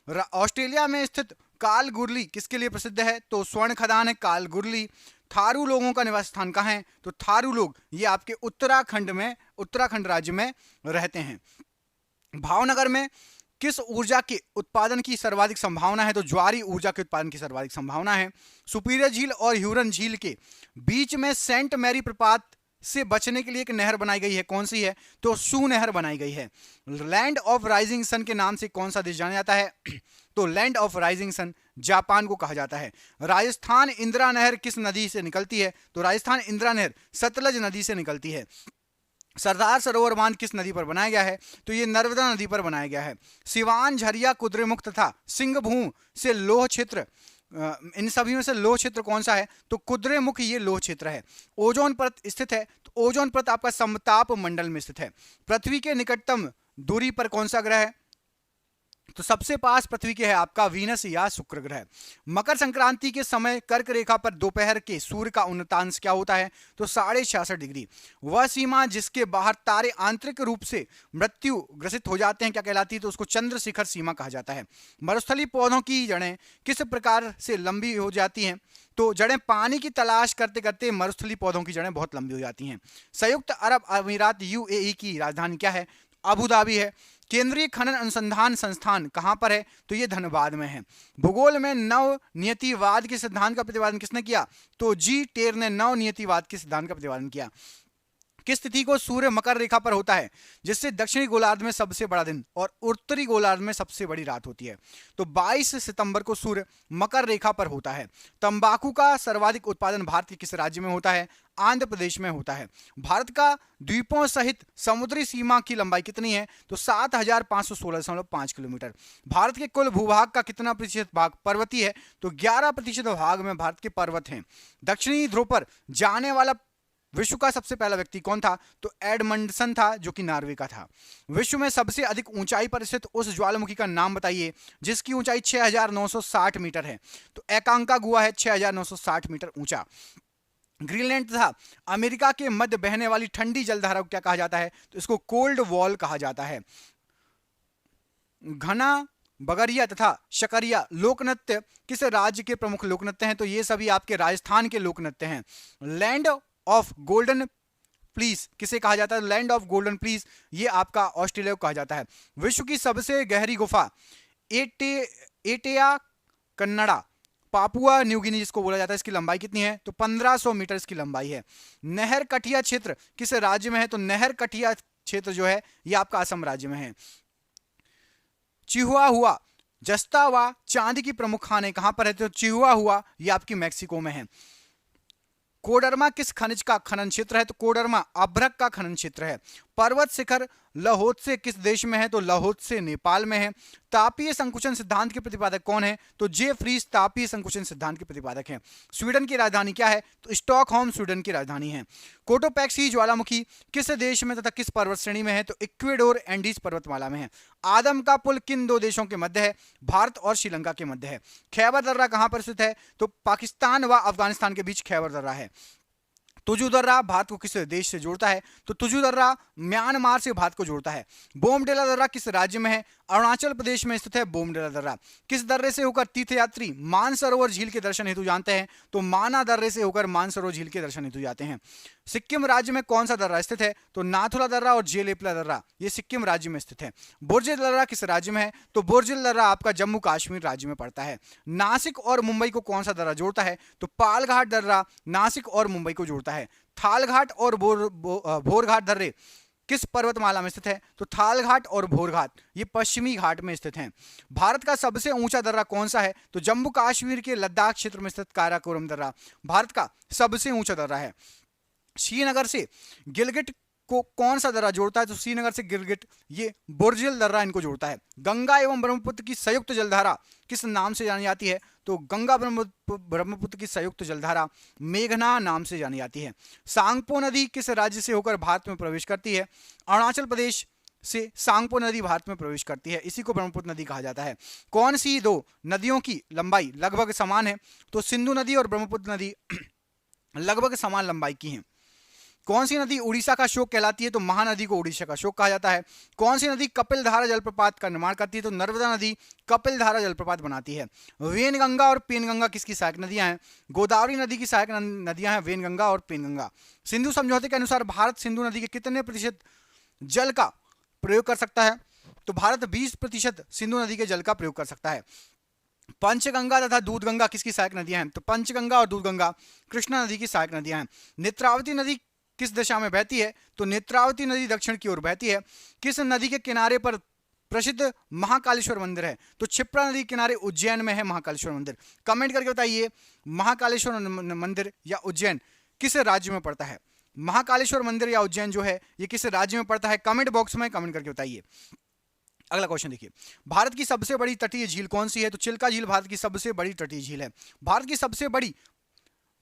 Australia में स्थित कालगुरली किसके लिए प्रसिद्ध है? तो स्वर्ण खदान है कालगुरली। थारू लोगों का निवास स्थान कहाँ है? तो थारू लोग ये आपके उत्तराखंड राज्य में रहते हैं। भावनगर में किस ऊर्जा के उत्पादन की सर्वाधिक संभावना है? तो ज्वारी ऊर्जा के उत्पादन की सर्वाधिक संभावना है। सुपीरियर झील और ह्यूरन झील के बीच में सेंट मैरी प्रपात से बचने के लिए एक नहर बनाई गई है, कौन सी है? तो शू नहर बनाई गई है। लैंड ऑफ राइजिंग सन के नाम से कौन सा देश जाना जाता है? तो land of rising sun Japan को कहा जाता है। राजस्थान इंदिरा नहर किस नदी से निकलती है? तो राजस्थान इंदिरा नहर सतलज नदी से निकलती है। सरदार सरोवर बांध किस नदी पर बनाया गया है? तो ये नर्मदा नदी पर बनाया गया है। सिवान, झरिया, कुद्रेमुख तथा सिंहभूम से लोह क्षेत्र, इन सभी में से लोह क्षेत्र कौन सा है? तो कुद्रेमुख ये लोह क्षेत्र है। ओजोन परत स्थित है, तो ओजोन परत आपका समताप मंडल में स्थित है। पृथ्वी के निकटतम दूरी पर कौन सा ग्रह है? तो सबसे पास पृथ्वी के है आपका वीनस या शुक्र ग्रह। मकर संक्रांति के समय कर्क रेखा पर दोपहर के सूर्य का उन्नतांश क्या होता है? तो 66.5 डिग्री। वह सीमा जिसके बाहर तारे आंतरिक रूप से मृत्यु ग्रसित हो जाते हैं क्या कहलाती है? तो उसको चंद्रशिखर सीमा कहा जाता है। मरुस्थलीय पौधों की जड़ें किस प्रकार से लंबी हो जाती हैं? तो जड़ें पानी की तलाश करते करते मरुस्थलीय पौधों की जड़ें बहुत लंबी हो जाती हैं। संयुक्त अरब अमीरात यूएई की राजधानी क्या है? अबू धाबी है। केंद्रीय खनन अनुसंधान संस्थान कहां पर है? तो ये धनबाद में है। भूगोल में नव नियतिवाद के सिद्धांत का प्रतिपादन किसने किया? तो जी टेर ने नव नियतिवाद के सिद्धांत का प्रतिपादन किया। किस तिथि को सूर्य मकर रेखा पर होता है जिससे दक्षिणी गोलार्ध में सबसे बड़ा दिन और उत्तरी गोलार्ध में सबसे बड़ी रात होती है? तो 22 सितंबर को सूर्य मकर रेखा पर होता है। तंबाकू का सर्वाधिक उत्पादन भारत के किस राज्य में होता है? आंध्र प्रदेश में होता है। भारत का द्वीपों सहित समुद्री सीमा की लंबाई कितनी है? तो 7516.5 किलोमीटर। भारत के कुल भूभाग का कितना प्रतिशत भाग पर्वतीय है? तो 11% भाग में भारत के पर्वत हैं। दक्षिणी ध्रुव पर जाने वाला विश्व का सबसे पहला व्यक्ति कौन था? तो एडमंडसन था, जो कि नॉर्वे का था। विश्व में सबसे अधिक ऊंचाई पर स्थित उस ज्वालामुखी का नाम बताइए जिसकी ऊंचाई 6960 मीटर है? तो एकांका गुहा है 6960 मीटर ऊंचा। ग्रीनलैंड तथा अमेरिका के मध्य बहने वाली ठंडी जलधारा को क्या कहा जाता है? तो इसको कोल्ड वॉल कहा जाता है। घना, बगरिया तथा शकरिया लोक नृत्य किस राज्य के प्रमुख लोक नृत्य हैं? तो ये सभी आपके राजस्थान के लोक नृत्य हैं। लैंड ऑफ गोल्डन प्लीज किसे कहा जाता है? लैंड ऑफ गोल्डन प्लीज ये आपका ऑस्ट्रेलिया को कहा जाता है। विश्व की सबसे गहरी गुफा एटेया कन्नडा पापुआ न्यू गिनी जिसको बोला जाता है, इसकी लंबाई कितनी है? तो 1500 मीटर इसकी लंबाई है। नहर कटिया क्षेत्र किस राज्य में है? तो नहर कटिया क्षेत्र जो है ये आपका असम राज्य में है। चिहुआहुआ जस्ता व चांदी की प्रमुख खान कहां पर है? तो चिहुआहुआ ये आपकी मैक्सिको में है। कोडरमा किस खनिज का खनन क्षेत्र है? तो कोडरमा अभ्रक का खनन क्षेत्र है। पर्वत शिखर लाहोत्से किस देश में है? तो लाहोत्से नेपाल में है। तापीय संकुचन सिद्धांत के प्रतिपादक कौन है? तो जे फ्रीज तापीय संकुचन सिद्धांत के प्रतिपादक हैं। स्वीडन की राजधानी क्या है? तो स्टॉकहोम स्वीडन की राजधानी है। कोटोपैक्सी ज्वालामुखी किस देश में तथा किस पर्वत श्रेणी में है? तो इक्वेडोर एंडीज पर्वतमाला में है। आदम का पुल किन दो देशों के मध्य है? भारत और श्रीलंका के मध्य है। खैबर दर्रा कहां पर स्थित है? तो पाकिस्तान व अफगानिस्तान के बीच खैबर दर्रा है। तुजू दर्रा भारत को किस देश से जोड़ता है? तो तुजू दर्रा म्यांमार से भारत को जोड़ता है। बोमडेला दर्रा किस राज्य में है? अरुणाचल प्रदेश में स्थित है बोमडेला दर्रा। किस दर्रे से होकर तीर्थयात्री मानसरोवर झील के दर्शन हेतु जानते हैं? तो माना दर्रे से होकर मानसरोवर झील के दर्शन हेतु जाते हैं। सिक्किम राज्य में कौन सा दर्रा स्थित है? तो नाथुला दर्रा और जेलेपला दर्रा ये सिक्किम राज्य में स्थित है। बुर्जिल दर्रा किस राज्य में है? तो बुर्जिल दर्रा आपका जम्मू कश्मीर राज्य में पड़ता है। नासिक और मुंबई को कौन सा दर्रा जोड़ता है? तो पालघाट दर्रा नासिक और मुंबई को जोड़ता है। थालघाट और भोरघाट दर्रे किस पर्वतमाला में स्थित है? तो थालघाट और भोरघाट ये पश्चिमी घाट में स्थित हैं। भारत का सबसे ऊंचा दर्रा कौन सा है? तो जम्मू कश्मीर के लद्दाख क्षेत्र में स्थित काराकोरम दर्रा भारत का सबसे ऊंचा दर्रा है। श्रीनगर से गिलगिट को कौन सा दर्रा जोड़ता है? तो श्रीनगर से गिलगिट ये बुर्जिल दर्रा इनको जोड़ता है। गंगा एवं ब्रह्मपुत्र की संयुक्त जलधारा किस नाम से जानी जाती है? तो गंगा ब्रह्मपुत्र की संयुक्त जलधारा मेघना नाम से जानी जाती है। सांगपो नदी किस राज्य से होकर भारत में प्रवेश करती है? अरुणाचल प्रदेश से सांगपो नदी भारत में प्रवेश करती है, इसी को ब्रह्मपुत्र नदी कहा जाता है। कौन सी दो नदियों की लंबाई लगभग समान है? तो सिंधु नदी और ब्रह्मपुत्र नदी लगभग समान लंबाई की हैं। कौन सी नदी उड़ीसा का शोक कहलाती है? तो महानदी को उड़ीसा का शोक कहा जाता है। कौन सी नदी कपिलधारा जलप्रपात का निर्माण करती है? तो नर्मदा नदी कपिलधारा जलप्रपात बनाती है। वेनगंगा और पेनगंगा किसकी सहायक नदियां हैं? गोदावरी नदी की सहायक नदियां हैं वेनगंगा और पेनगंगा। सिंधु समझौते के अनुसार भारत सिंधु नदी के कितने प्रतिशत जल का प्रयोग कर सकता है? तो भारत 20% सिंधु नदी के जल का प्रयोग कर सकता है। पंचगंगा तथा दूधगंगा किसकी सहायक नदियां हैं? तो पंचगंगा और दूधगंगा कृष्णा नदी की सहायक नदियां हैं। नेत्रावती नदी किस दिशा में बहती है? तो नेत्रावती नदी दक्षिण की ओर बहती है। किस नदी के किनारे पर प्रसिद्ध महाकालेश्वर मंदिर है? तो क्षिप्रा नदी किनारे उज्जैन में है महाकालेश्वर मंदिर। कमेंट करके बताइए महाकालेश्वर मंदिर या उज्जैन किस राज्य में पड़ता है? महाकालेश्वर मंदिर या उज्जैन जो है ये किस राज्य में पड़ता है? कमेंट बॉक्स में कमेंट करके बताइए। अगला क्वेश्चन देखिए, भारत की सबसे बड़ी तटीय झील कौन सी है? तो चिल्का झील भारत की सबसे बड़ी तटीय झील है। भारत की सबसे बड़ी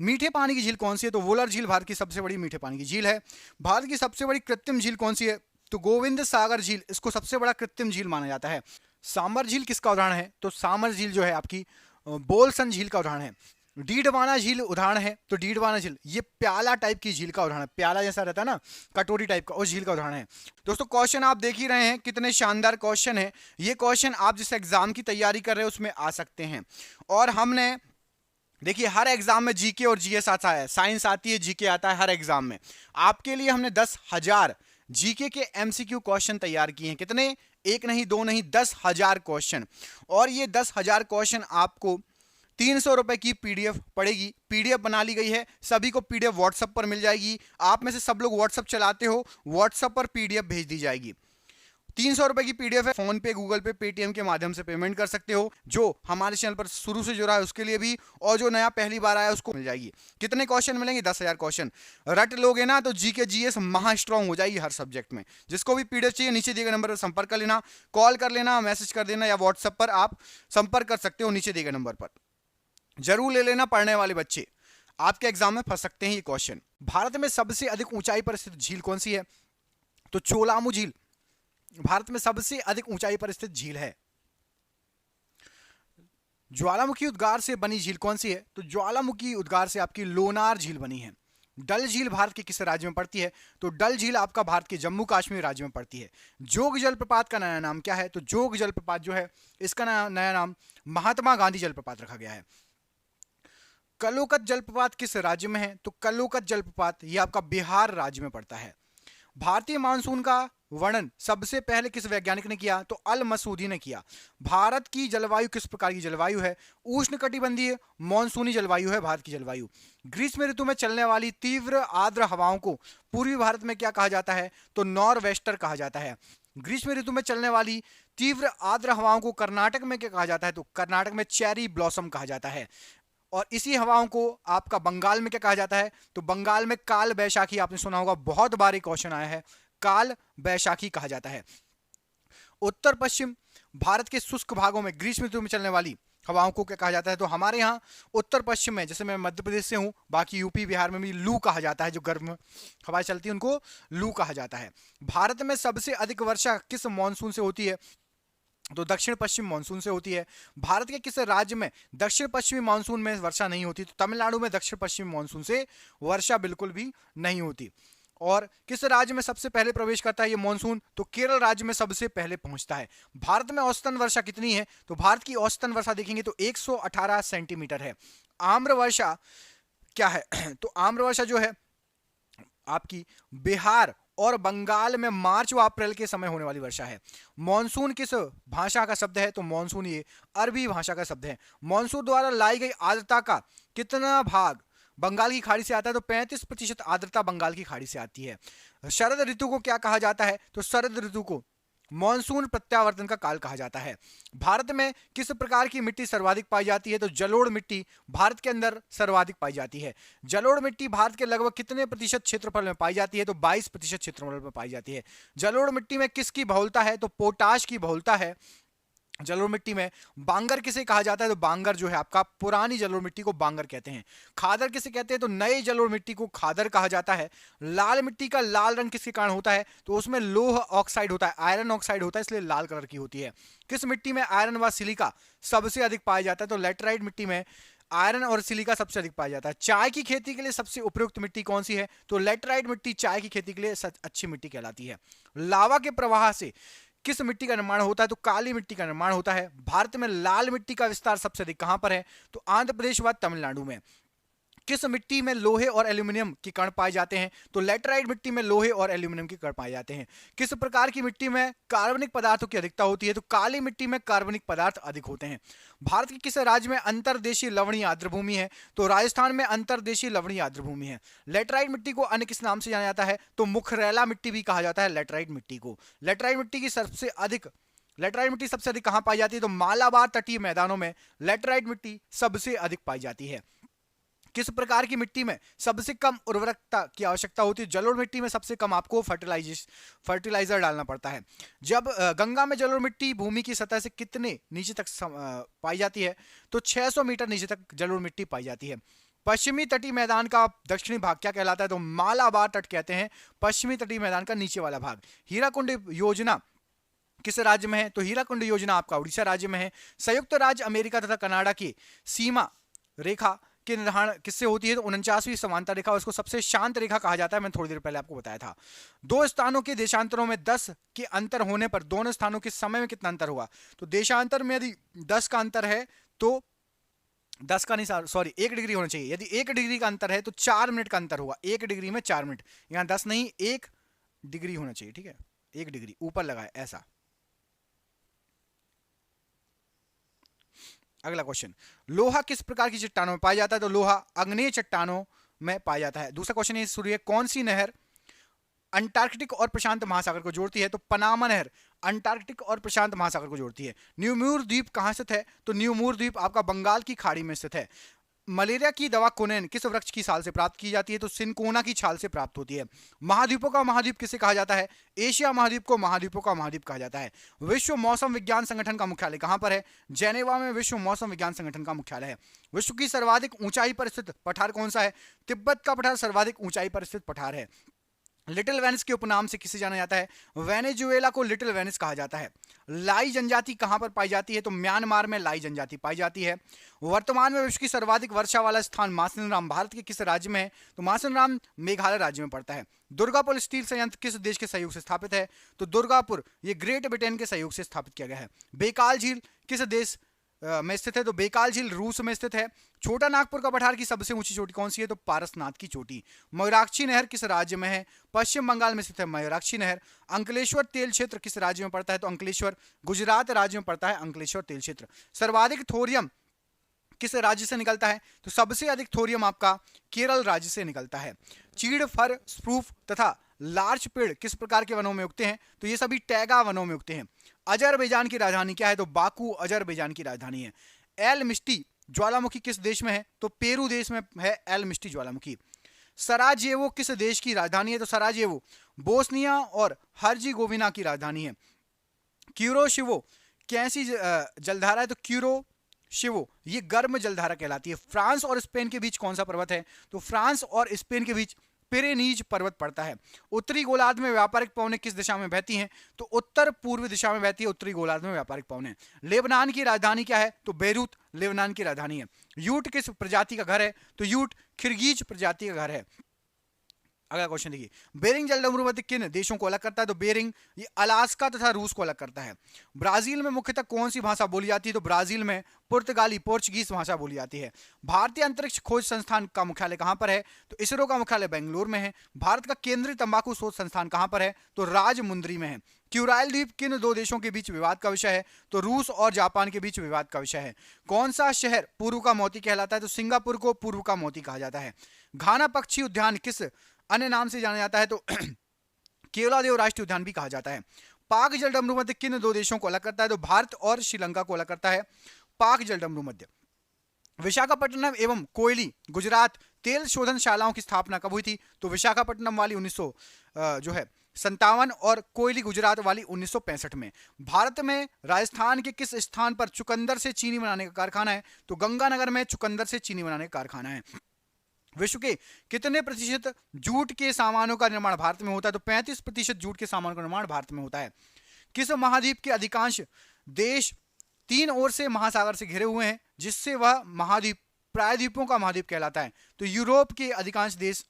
मीठे पानी की झील कौन सी है? तो वोलर झील भारत की सबसे बड़ी मीठे पानी की झील है। भारत की सबसे बड़ी कृत्रिम झील कौन सी है? तो गोविंद सागर झील, इसको सबसे बड़ा कृत्रिम झील माना जाता है। सांबर झील किसका उदाहरण है? तो सांबर झील जो है आपकी बोलसन झील का उदाहरण है। डीडवाना झील उदाहरण है, तो डीडवाना झील ये प्याला टाइप की झील का उदाहरण है। प्याला जैसा रहता है ना, कटोरी टाइप का, उस झील का उदाहरण है। दोस्तों क्वेश्चन आप देख ही रहे हैं कितने शानदार क्वेश्चन है। ये क्वेश्चन आप जिस एग्जाम की तैयारी कर रहे हैं उसमें आ सकते हैं। और हमने देखिए हर एग्जाम में जीके और जीएस आता है, साइंस आती है, जीके आता है हर एग्जाम में। आपके लिए हमने 10,000 जीके के एमसीक्यू क्वेश्चन तैयार किए हैं। कितने? एक नहीं, दो नहीं, 10,000 क्वेश्चन। और ये 10,000 क्वेश्चन आपको 300 रुपए की पीडीएफ पड़ेगी। पीडीएफ बना ली गई है, सभी को पीडीएफ व्हाट्सएप पर मिल जाएगी। आप में से सब लोग व्हाट्सएप चलाते हो, व्हाट्सएप पर पीडीएफ भेज दी जाएगी। 300 रुपए की पीडीएफ है। फोन पे, गूगल पे, पेटीएम के माध्यम से पेमेंट कर सकते हो। जो हमारे चैनल पर शुरू से जुड़ा है उसके लिए भी, और जो नया पहली बार आया उसको मिल जाएगी। कितने क्वेश्चन मिलेंगे? 10,000 क्वेश्चन। रट लोगे ना तो जीके जीएस महा स्ट्रांग हो जाएगी हर सब्जेक्ट में। जिसको भी पीडीएफ चाहिए नीचे दिए गए नंबर पर संपर्क कर लेना, कॉल कर लेना, मैसेज कर देना, या व्हाट्सएप पर आप संपर्क कर सकते हो नीचे दिए गए नंबर पर। जरूर ले लेना, पढ़ने वाले बच्चे आपके एग्जाम में फंस सकते हैं ये क्वेश्चन। भारत में सबसे अधिक ऊंचाई पर स्थित झील कौन सी है? तो चोलामू झील भारत में सबसे अधिक ऊंचाई पर स्थित झील है। ज्वालामुखी उद्गार से बनी झील कौन सी है? तो ज्वालामुखी उद्गार से आपकी लोनार झील बनी है। डल झील भारत के किस राज्य में पड़ती है? तो डल झील आपका भारत के जम्मू कश्मीर राज्य में पड़ती है। जोग जलप्रपात का नया नाम क्या है? तो जोग जलप्रपात जो है इसका नया नाम महात्मा गांधी जलप्रपात रखा गया है। कलोकत जलप्रपात किस राज्य में है? तो कलोकत जलप्रपात ये आपका बिहार राज्य में पड़ता है। भारतीय मानसून का वर्णन सबसे पहले किस वैज्ञानिक ने किया? तो अल मसूदी ने किया। भारत की जलवायु किस प्रकार की जलवायु है? उष्णकटिबंधीय मॉनसूनी जलवायु है भारत की जलवायु। ग्रीष्म ऋतु में चलने वाली तीव्र आर्द्र हवाओं को पूर्वी भारत में क्या कहा जाता है? तो नॉर्वेस्टर कहा जाता है। ग्रीष्म ऋतु में चलने वाली तीव्र आर्द्र हवाओं को कर्नाटक में क्या कहा जाता है? तो कर्नाटक में चेरी ब्लॉसम कहा जाता है। और इसी हवाओं को आपका बंगाल में क्या कहा जाता है? तो बंगाल में काल बैशाखी, आपने सुना होगा, बहुत बार क्वेश्चन आया है, काल बैशाखी कहा जाता है। उत्तर पश्चिम भारत के शुष्क भागों में ग्रीष्म ऋतु में चलने वाली हवाओं को क्या कहा जाता है? तो हमारे यहाँ उत्तर पश्चिम में, जैसे मैं मध्य प्रदेश से हूँ, बाकी यूपी बिहार में भी लू कहा जाता है। जो गर्म हवाएं चलती है उनको लू कहा जाता है। भारत में सबसे अधिक वर्षा किस मानसून से होती है? तो दक्षिण पश्चिम मानसून से होती है। भारत के किस राज्य में दक्षिण पश्चिमी मानसून में वर्षा नहीं होती? तो तमिलनाडु में दक्षिण पश्चिमी मानसून से वर्षा बिल्कुल भी नहीं होती। और किस राज्य में सबसे पहले प्रवेश करता है ये मानसून? तो केरल राज्य में सबसे पहले पहुंचता है। भारत में औसतन वर्षा कितनी है? तो भारत की औसतन वर्षा देखेंगे तो 118 सेंटीमीटर है। आम्र वर्षा क्या है? तो आम्र वर्षा जो है आपकी बिहार और बंगाल में मार्च व अप्रैल के समय होने वाली वर्षा है। मॉनसून किस भाषा का शब्द है? तो मॉनसून ये अरबी भाषा का शब्द है। मॉनसून द्वारा लाई गई आर्द्रता का कितना भाग बंगाल की खाड़ी से आता है? तो 35% आर्द्रता बंगाल की खाड़ी से आती है। शरद ऋतु को क्या कहा जाता है? तो शरद ऋतु को मॉनसून प्रत्यावर्तन का काल कहा जाता है। भारत में किस प्रकार की मिट्टी सर्वाधिक पाई जाती है? तो जलोढ़ मिट्टी भारत के अंदर सर्वाधिक पाई जाती है। जलोढ़ मिट्टी भारत के लगभग कितने प्रतिशत क्षेत्रफल में पाई जाती है? तो 22% क्षेत्रफल में पाई जाती है। जलोढ़ मिट्टी में किसकी बहुलता है? तो पोटाश की बहुलता है जलोढ़ मिट्टी में। बांगर किसे कहा जाता है? तो बांगर जो है आपका पुरानी जलोढ़ मिट्टी को बांगर कहते हैं। खादर किसे कहते हैं? तो नए जलोढ़ मिट्टी को खादर कहा जाता है। लाल मिट्टी का लाल रंग किसके कारण होता है? तो उसमें लोह ऑक्साइड होता है, आयरन ऑक्साइड होता है, इसलिए लाल कलर की होती है। किस मिट्टी में आयरन व सिलिका सबसे अधिक पाया जाता है? तो लेटराइट मिट्टी में आयरन और सिलिका सबसे अधिक पाया जाता है। चाय की खेती के लिए सबसे उपयुक्त मिट्टी कौन सी है? तो लेटराइट मिट्टी चाय की खेती के लिए अच्छी मिट्टी कहलाती है। लावा के प्रवाह से किस मिट्टी का निर्माण होता है? तो काली मिट्टी का निर्माण होता है। भारत में लाल मिट्टी का विस्तार सबसे अधिक कहां पर है? तो आंध्र प्रदेश व तमिलनाडु में। किस मिट्टी में लोहे और एल्यूमिनियम के कण पाए जाते हैं? तो लेटराइट मिट्टी में लोहे और एल्यूमिनियम के कण पाए जाते हैं। किस प्रकार की मिट्टी में कार्बनिक पदार्थों की अधिकता होती है? तो काली मिट्टी में कार्बनिक पदार्थ अधिक होते हैं। भारत के किस राज्य में अंतर्देशीय लवणीय आर्द्र भूमि है? तो राजस्थान में अंतर्देशीय लवणीय आर्द्र भूमि है। लेटराइट मिट्टी को अन्य किस नाम से जाना जाता है? तो मुखरेला मिट्टी भी कहा जाता है लेटराइट मिट्टी को। लेटराइट मिट्टी सबसे अधिक कहां पाई जाती है? तो मालाबार तटीय मैदानों में लेटराइट मिट्टी सबसे अधिक पाई जाती है। किस प्रकार की मिट्टी में सबसे कम उर्वरकता की आवश्यकता होती है? जलोढ़ मिट्टी में सबसे कम आपको फर्टिलाइजर डालना पड़ता है। जब गंगा में जलोढ़ मिट्टी भूमि की सतह से कितने नीचे तक पाई जाती है? तो 600 मीटर नीचे तक जलोढ़ मिट्टी पाई जाती है। पश्चिमी तटीय मैदान का दक्षिणी भाग क्या कहलाता है? तो मालाबार तट कहते हैं पश्चिमी तटीय मैदान का नीचे वाला भाग। हीराकुंड योजना किस राज्य में है? तो हीराकुंड योजना आपका उड़ीसा राज्य में है। संयुक्त राज्य अमेरिका तथा कनाडा की सीमा रेखा के निर्धारण किससे होती है? तो 49वीं समांतर रेखा, उसको सबसे शांत रेखा कहा जाता है। मैंने थोड़ी देर पहले आपको बताया था। दो स्थानों के देशांतरों में 10 के अंतर होने पर दोनों स्थानों के समय में कितना अंतर हुआ? तो देशांतर में यदि 10 का अंतर है तो 10 का नहीं, सॉरी 1 डिग्री होना चाहिए। यदि 1 डिग्री का अंतर है तो 4 मिनट का अंतर हुआ। 1 डिग्री में 4 मिनट, यहां 10 नहीं 1 डिग्री होना चाहिए, ठीक है। 1 डिग्री ऊपर लगा है ऐसा। अगला क्वेश्चन, लोहा किस प्रकार की चट्टानों में पाया जाता है? तो लोहा आग्नेय चट्टानों में पाया जाता है। दूसरा क्वेश्चन ये शुरू है, कौन सी नहर अंटार्कटिक और प्रशांत महासागर को जोड़ती है? तो पनामा नहर अंटार्कटिक और प्रशांत महासागर को जोड़ती है। न्यूमूर द्वीप कहां स्थित है? तो न्यूमूर द्वीप आपका बंगाल की खाड़ी में स्थित है। मलेरिया की दवा कोनेन किस वृक्ष की छाल से प्राप्त की जाती है? तो सिनकोना की छाल से प्राप्त होती है। महाद्वीपों का महाद्वीप किसे कहा जाता है? एशिया महाद्वीप को महाद्वीपों का महाद्वीप कहा जाता है। विश्व मौसम विज्ञान संगठन का मुख्यालय कहां पर है? जेनेवा में विश्व मौसम विज्ञान संगठन का मुख्यालय है। विश्व की सर्वाधिक ऊंचाई पर स्थित पठार कौन सा है? तिब्बत का पठार सर्वाधिक ऊंचाई पर स्थित पठार है। लिटिल वेनिस के उपनाम से किसे जाना जाता है? वेनेजुएला को लिटिल वेनिस कहा जाता है। लाई जनजाति कहां पर पाई जाती है? तो म्यांमार में लाई जनजाति पाई जाती है। वर्तमान में विश्व की सर्वाधिक वर्षा वाला स्थान मासिनराम भारत के किस राज्य में है? तो मासिनराम मेघालय राज्य में पड़ता है। दुर्गापुर स्टील संयंत्र किस देश के सहयोग से स्थापित है? तो दुर्गापुर ये ग्रेट ब्रिटेन के सहयोग से स्थापित किया गया है। बेकाल झील किस देश में स्थित है? तो बेकाल झील रूस में स्थित है। छोटा नागपुर का पठार की सबसे ऊंची चोटी कौन सी है? तो पारसनाथ की चोटी। मयूराक्षी नहर किस राज्य में है? पश्चिम बंगाल में स्थित है मयूराक्षी नहर। अंकलेश्वर तेल क्षेत्र किस राज्य में पड़ता है? तो अंकलेश्वर गुजरात राज्य में पड़ता है अंकलेश्वर तेल क्षेत्र। सर्वाधिक थोरियम किस राज्य से निकलता है? तो सबसे अधिक थोरियम आपका केरल राज्य से निकलता है। चीड़, फर, स्प्रूफ तथा लार्च पेड़ किस प्रकार के वनों में उगते हैं? तो ये सभी टैगा वनों में उगते हैं। अजरबैजान की राजधानी क्या है? तो बाकू अजरबैजान की राजधानी है। एल मिस्टी ज्वालामुखी किस देश में है? तो पेरू देश में है एल मिस्टी ज्वालामुखी। सराजेवो किस देश की राजधानी है? तो सराजेवो बोस्निया और हर्जिगोविना की राजधानी है। क्यूरोशिवो कैसी जलधारा है? तो क्यूरोशिवो ये गर्म जलधारा कहलाती है। फ्रांस और स्पेन के बीच कौन सा पर्वत है? तो फ्रांस और स्पेन के बीच पिरेनीज पर्वत पड़ता है। उत्तरी गोलार्ध में व्यापारिक पवनें किस दिशा में बहती हैं? तो उत्तर पूर्व दिशा में बहती है उत्तरी गोलार्ध में व्यापारिक पवनें। लेबनान की राजधानी क्या है? तो बेरूत लेबनान की राजधानी है। यूट किस प्रजाति का घर है? तो यूट खिरगीज प्रजाति का घर है। अगला क्वेश्चन देखिए, बेरिंग जलडमरू मध्य किन देशों को अलग करता है? तो बेरिंग ये अलास्का तथा रूस को अलग करता है। ब्राजील में मुख्यतः कौन सी भाषा बोली जाती है? तो ब्राजील में पुर्तगाली पोर्चुगीज भाषा बोली जाती है। भारतीय अंतरिक्ष खोज संस्थान का मुख्यालय कहां पर है? तो इसरो का मुख्यालय बेंगलुरु में है। भारत का केंद्रीय तंबाकू शोध संस्थान कहां पर है? तो राजमुंद्री में है। क्यूराइल द्वीप किन दो देशों के बीच विवाद का विषय है? तो रूस और जापान के बीच विवाद का विषय है। कौन सा शहर पूर्व का मोती कहलाता है? तो सिंगापुर को पूर्व का मोती कहा जाता है। घाना पक्षी उद्यान किस अन्य नाम से जाना जाता है? तो केवलादेव राष्ट्रीय उद्यान भी कहा जाता है। पाक जलडमरू मध्य किन दो देशों को अलग करता है? तो भारत और श्रीलंका को अलग करता है पाक जलडमरू मध्य। विशाखापट्टनम एवं कोयली गुजरात तेल शोधनशालाओं की स्थापना कब हुई थी? तो विशाखापट्टनम वाली 1957 और कोयली गुजरात वाली 1965 में। भारत में राजस्थान के किस स्थान पर चुकंदर से चीनी बनाने का कारखाना है? तो गंगानगर में चुकंदर से चीनी बनाने का कारखाना है। विश्व के कितने प्रतिशत जूट के सामानों का निर्माण भारत में होता है? तो 35% जूट के सामानों का निर्माण भारत में होता है। किस महाद्वीप के अधिकांश देश 3 ओर से महासागर से घिरे हुए हैं जिससे वह महाद्वीप प्रायद्वीपों का महाद्वीप कहलाता है। तो यूरोप के अधिकांश देश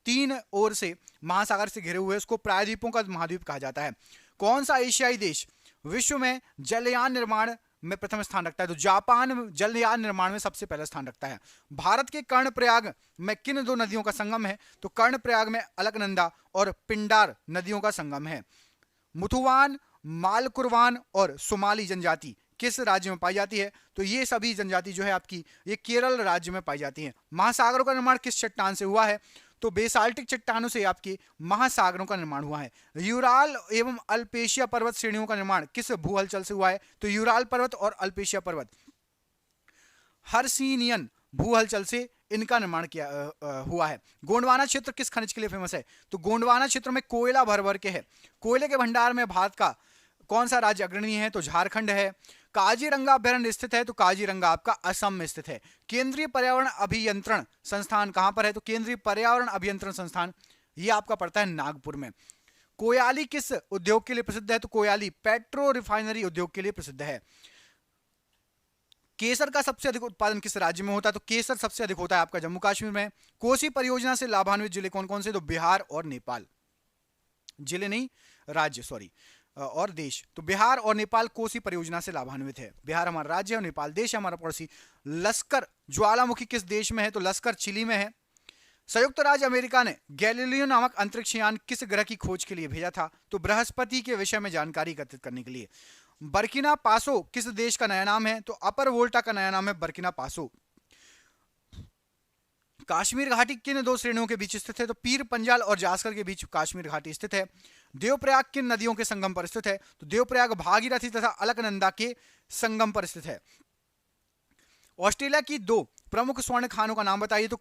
3 ओर से महासागर से घिरे हुए, उसको प्रायद्वीपों का महाद्वीप कहा जाता है। कौन सा एशियाई देश विश्व में जलयान निर्माण में प्रथम स्थान रखता है? तो जापान जलयान निर्माण में सबसे पहला स्थान रखता है। भारत के कर्णप्रयाग में किन 2 नदियों का संगम है? तो कर्णप्रयाग में अलकनंदा और पिंडार नदियों का संगम है। मुथुवान, मालकुरवान और सोमाली जनजाति किस राज्य में पाई जाती है? तो ये सभी जनजाति जो है आपकी ये केरल राज्य में पाई जाती है। महासागरों का निर्माण किस चट्टान से हुआ है? तो बेसाल्टिक चट्टानों से आपके महासागरों का निर्माण हुआ है। यूराल एवं अल्पेशिया पर्वत श्रेणियों का निर्माण किस भूहलचल से हुआ है? तो यूराल पर्वत और अल्पेशिया पर्वत हर्सिनियन भूहलचल से इनका निर्माण किया हुआ है। गोंडवाना क्षेत्र किस खनिज के लिए फेमस है? तो गोंडवाना क्षेत्र में कोयला भर भर के है। कोयले के भंडार में भारत का कौन सा राज्य अग्रणी है? तो झारखंड है। काजीरंगा अभयारण्य स्थित है? तो काजीरंगा आपका असम में स्थित है। केंद्रीय पर्यावरण अभियंत्रण संस्थान कहां पर है? तो केंद्रीय पर्यावरण अभियंत्रण संस्थान ये आपका पड़ता है नागपुर में। कोयाली किस उद्योग के लिए प्रसिद्ध है? तो कोयाली पेट्रो रिफाइनरी उद्योग के लिए प्रसिद्ध है। केसर का सबसे अधिक उत्पादन किस राज्य में होता है? तो केसर सबसे अधिक होता है आपका जम्मू कश्मीर में। कोसी परियोजना से लाभान्वित जिले कौन कौन से? तो बिहार और नेपाल। जिले नहीं, राज्य, सॉरी, और देश। तो बिहार और नेपाल कोसी परियोजना से लाभान्वित है। बिहार हमारा राज्य है और नेपाल देश है हमारा पड़ोसी। लश्कर ज्वालामुखी किस देश में है? तो लश्कर चिली में है। संयुक्त राज्य अमेरिका ने गैलीलियो नामक अंतरिक्ष यान किस ग्रह की खोज के लिए भेजा था? तो बृहस्पति के विषय में जानकारी एकत्रित करने के लिए। बर्किना पासो किस देश का नया नाम है? तो अपर वोल्टा का नया नाम है बर्किना पासो। काश्मीर घाटी किन 2 श्रेणियों के बीच स्थित है? तो पीर पंजाल और जास्कर के बीच काश्मीर घाटी स्थित है। देवप्रयाग किन नदियों के संगम पर स्थित है? तो देवप्रयाग भागीरथी तथा अलकनंदा के संगम पर स्थित है। ऑस्ट्रेलिया की 2 प्रमुख स्वर्ण खानों का नाम बताइए? तो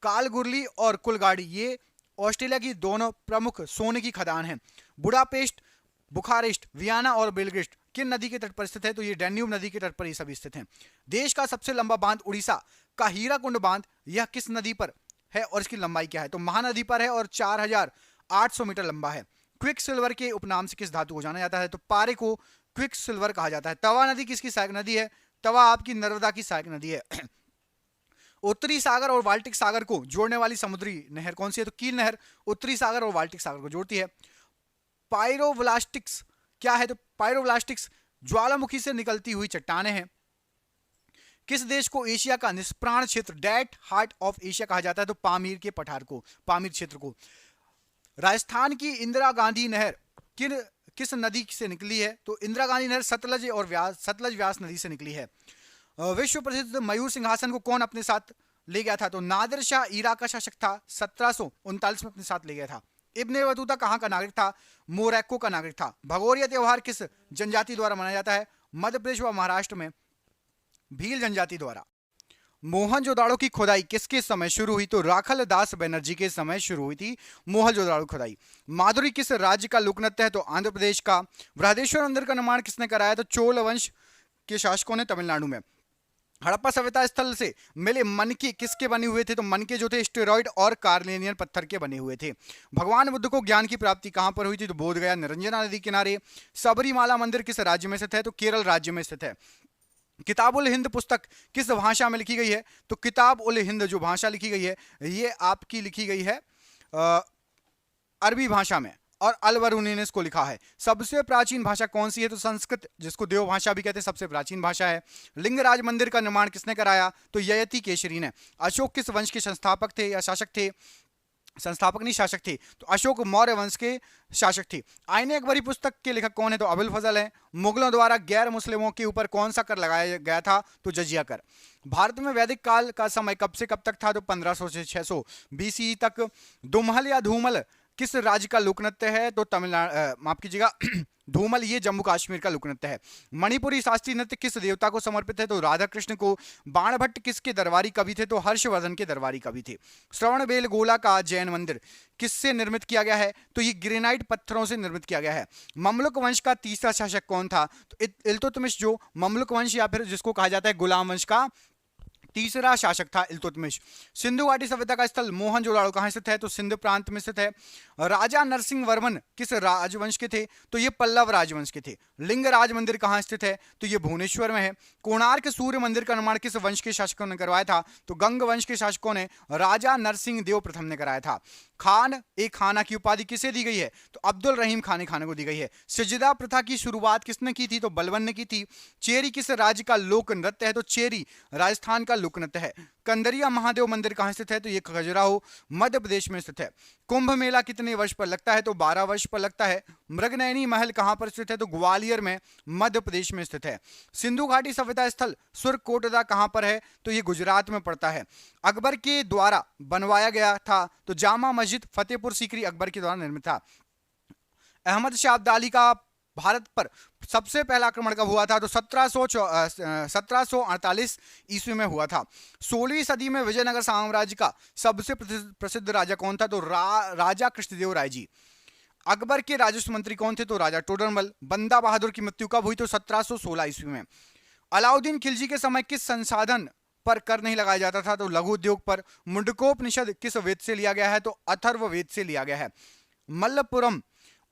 कालगुरली और कुलगाड़ी ये ऑस्ट्रेलिया की दोनों प्रमुख सोने की खदान हैं। बुडापेस्ट, बुखारेस्ट, वियना और बेलग्रेस्ट किन नदी के तट पर स्थित है? तो ये डैन्यूब नदी के तट पर ये सभी स्थित हैं। देश का सबसे लंबा बांध उड़ीसा का हीराकुंड बांध, यह किस नदी पर है और इसकी लंबाई क्या है? तो महानदी पर है और 4800 मीटर लंबा है। क्विक सिल्वर के उपनाम से किस धातु को जाना जाता है? तो पारे को क्विक सिल्वर कहा जाता है। तवा नदी किसकी सहायक नदी है? तवा आपकी नर्मदा की सहायक नदी है। उत्तरी सागर और बाल्टिक सागर को जोड़ने वाली समुद्री नहर कौन सी है? तो कील नहर उत्तरी सागर और बाल्टिक सागर को जोड़ती है। पायरोब्लास्टिक्स क्या है? तो पायरोब्लास्टिक्स ज्वालामुखी से निकलती हुई चट्टानें हैं। किस देश को एशिया का निष्प्राण क्षेत्र डेड हार्ट ऑफ एशिया कहा जाता है? तो पामीर के पठार को, पामीर क्षेत्र को। राजस्थान की इंदिरा गांधी नहर किस नदी से निकली है? तो इंदिरा गांधी नहर सतलज व्यास नदी से निकली है। विश्व प्रसिद्ध मयूर सिंहासन को कौन अपने साथ ले गया था? तो नादिर शाह इराक का शासक था, 1739 में अपने साथ ले गया था। इब्ने बतूता कहाँ का नागरिक था? मोरक्को का नागरिक था। भगोरिया त्योहार किस जनजाति द्वारा मनाया जाता है? मध्य प्रदेश व महाराष्ट्र में भील जनजाति द्वारा। मोहनजोदाड़ो की खुदाई किसके समय शुरू हुई? तो राखल दास बनर्जी के समय शुरू हुई थी मोहनजोदाड़ो खुदाई। माधुरी किस राज्य का लोक नृत्य है? तो आंध्र प्रदेश का। बृहदेश्वर मंदिर का निर्माण किसने कराया? तो चोल वंश के शासकों ने तमिलनाडु में। हड़प्पा सभ्यता स्थल से मिले मनके किसके बने हुए थे? तो मनके जो थे स्टेरॉइड और कार्लेनियन पत्थर के बने हुए थे। भगवान बुद्ध को ज्ञान की प्राप्ति कहां पर हुई थी? तो बोध गया, निरंजना नदी किनारे। सबरीमाला मंदिर किस राज्य में स्थित है? तो केरल राज्य में स्थित है। किताब उल हिंद पुस्तक किस भाषा में लिखी गई है? तो किताब उल हिंद जो भाषा लिखी गई है ये आपकी लिखी गई है अरबी भाषा में, और अल-बरूनी ने इसको लिखा है। सबसे प्राचीन भाषा कौन सी है? तो संस्कृत, जिसको देव भाषा भी कहते हैं, सबसे प्राचीन भाषा है। लिंगराज मंदिर का निर्माण किसने कराया? तो ययति केशरी ने। अशोक किस वंश के संस्थापक थे या शासक थे? संस्थापक नहीं, शासक थे। तो अशोक मौर्य वंश के शासक थे। आईने अकबरी पुस्तक के लेखक कौन है? तो अबुल फजल है। मुगलों द्वारा गैर मुस्लिमों के ऊपर कौन सा कर लगाया गया था? तो जजिया कर। भारत में वैदिक काल का समय कब से कब तक था? तो 1500 से 600 BCE तक। दुमहल या धूमल किस राज्य का लोक नृत्य है? तो तमिलनाडु, माफ कीजिएगा, धूमल ये जम्मू कश्मीर का लोक नृत्य है। मणिपुरी शास्त्रीय नृत्य किस देवता को समर्पित है? तो राधा कृष्ण को। बाणभट्ट किसके दरबारी कवि थे? तो हर्षवर्धन के दरबारी कवि थे। श्रवणबेलगोला का जैन मंदिर किससे निर्मित किया गया है? तो ये ग्रेनाइट पत्थरों से निर्मित किया गया है। ममलुक वंश का तीसरा शासक कौन था? तो इल्तुतमिश, जो ममलुक वंश या फिर जिसको कहा जाता है गुलाम वंश का तीसरा शासक था इल्तुतमिश। सिंधु घाटी सभ्यता का स्थल मोहनजोदाड़ो कहाँ स्थित है? तो सिंध प्रांत में स्थित है। राजा नरसिंह वर्मन किस राजवंश के थे? तो ये पल्लव राजवंश के थे। लिंगराज मंदिर कहाँ स्थित है? तो ये भुवनेश्वर में है। कोणार्क सूर्य मंदिर का निर्माण किस वंश के शासकों ने करवाया था? तो गंग वंश के शासकों ने राजा नरसिंह देव प्रथम ने कराया था। खान ए खाना की उपाधि किसे दी गई है? तो अब्दुल रहीम खान खाना को दी गई है। सिजदा प्रथा की शुरुआत किसने की थी? तो बलबन ने की थी। चेरी किस राज्य का लोक नृत्य है? तो चेरी राजस्थान का लोक नृत्य है। कंदरिया महादेव मंदिर कहाँ स्थित है? तो ये खजुराहो मध्य प्रदेश में स्थित है। कुंभ मेला कितने वर्ष पर लगता है? तो 12 वर्ष पर लगता है। मृगनयनी महल कहाँ पर स्थित है? तो ग्वालियर में मध्य प्रदेश में स्थित है। सिंधु घाटी सभ्यता स्थल सुरकोटदा कहाँ पर है? तो ये गुजरात में पड़ता है। अकबर के द्वारा बनवाया गया था तो जामा मस्जिद फतेहपुर सीकरी अकबर के द्वारा निर्मित था। अहमद शाह अब्दाली का भारत पर सबसे पहला आक्रमण कब हुआ था? तो 1748 ईस्वी में हुआ था। 16वीं सदी में विजयनगर साम्राज्य का सबसे प्रसिद्ध राजा कौन था? तो राजा कृष्णदेव राय जी। अकबर के राजस्व मंत्री कौन थे? तो राजा टोडरमल। बंदा बहादुर की मृत्यु कब हुई? तो 1716 ईस्वी में। अलाउद्दीन खिलजी के समय किस संसाधन पर कर नहीं लगाया जाता था? तो लघु उद्योग पर। मुंडकोपनिषद किस वेद से लिया गया है? तो अथर्व वेद से लिया गया है। मल्लपुरम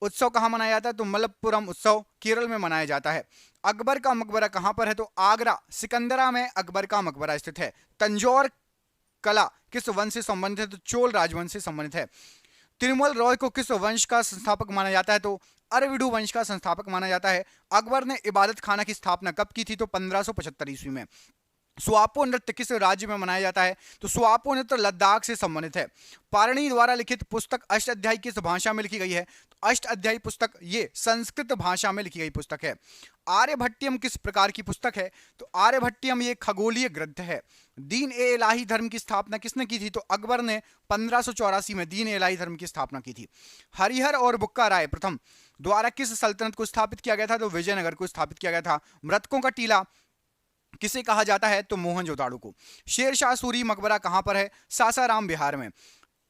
उत्सव कहाँ मनाया जाता है? तो मलप्पुरम उत्सव केरल में मनाया जाता है। अकबर का मकबरा कहाँ पर है? तो आगरा सिकंदरा में अकबर का मकबरा स्थित है। तंजौर कला किस वंश से संबंधित है? तो चोल राजवंश से संबंधित है। तिरुमल रॉय को किस वंश का संस्थापक माना जाता है? तो अरविडू वंश का संस्थापक माना जाता है। अकबर ने इबादत खाना की स्थापना कब की थी? तो 1575 ईस्वी में। स्वापो नृत्य किस राज्य में मनाया जाता है? तो स्वापो नृत्य लद्दाख से संबंधित है। पारणी द्वारा लिखित पुस्तक अष्टाध्यायी किस भाषा में लिखी गई है? तो अष्टाध्यायी पुस्तक ये संस्कृत भाषा में लिखी गई पुस्तक है। आर्यभट्टियम किस प्रकार की पुस्तक है? तो आर्यभट्टियम ये खगोलीय ग्रंथ है। दीन ए इलाही धर्म की स्थापना किसने की थी? तो अकबर ने 1584 में दीन ए इलाही धर्म की स्थापना की थी। हरिहर और बुक्का राय प्रथम द्वारा किस सल्तनत को स्थापित किया गया था? तो विजयनगर को स्थापित किया गया था। मृतकों का टीला किसे कहा जाता है? तो मोहनजोदाड़ो को। शेरशाह सूरी मकबरा कहां पर है? सासाराम बिहार में।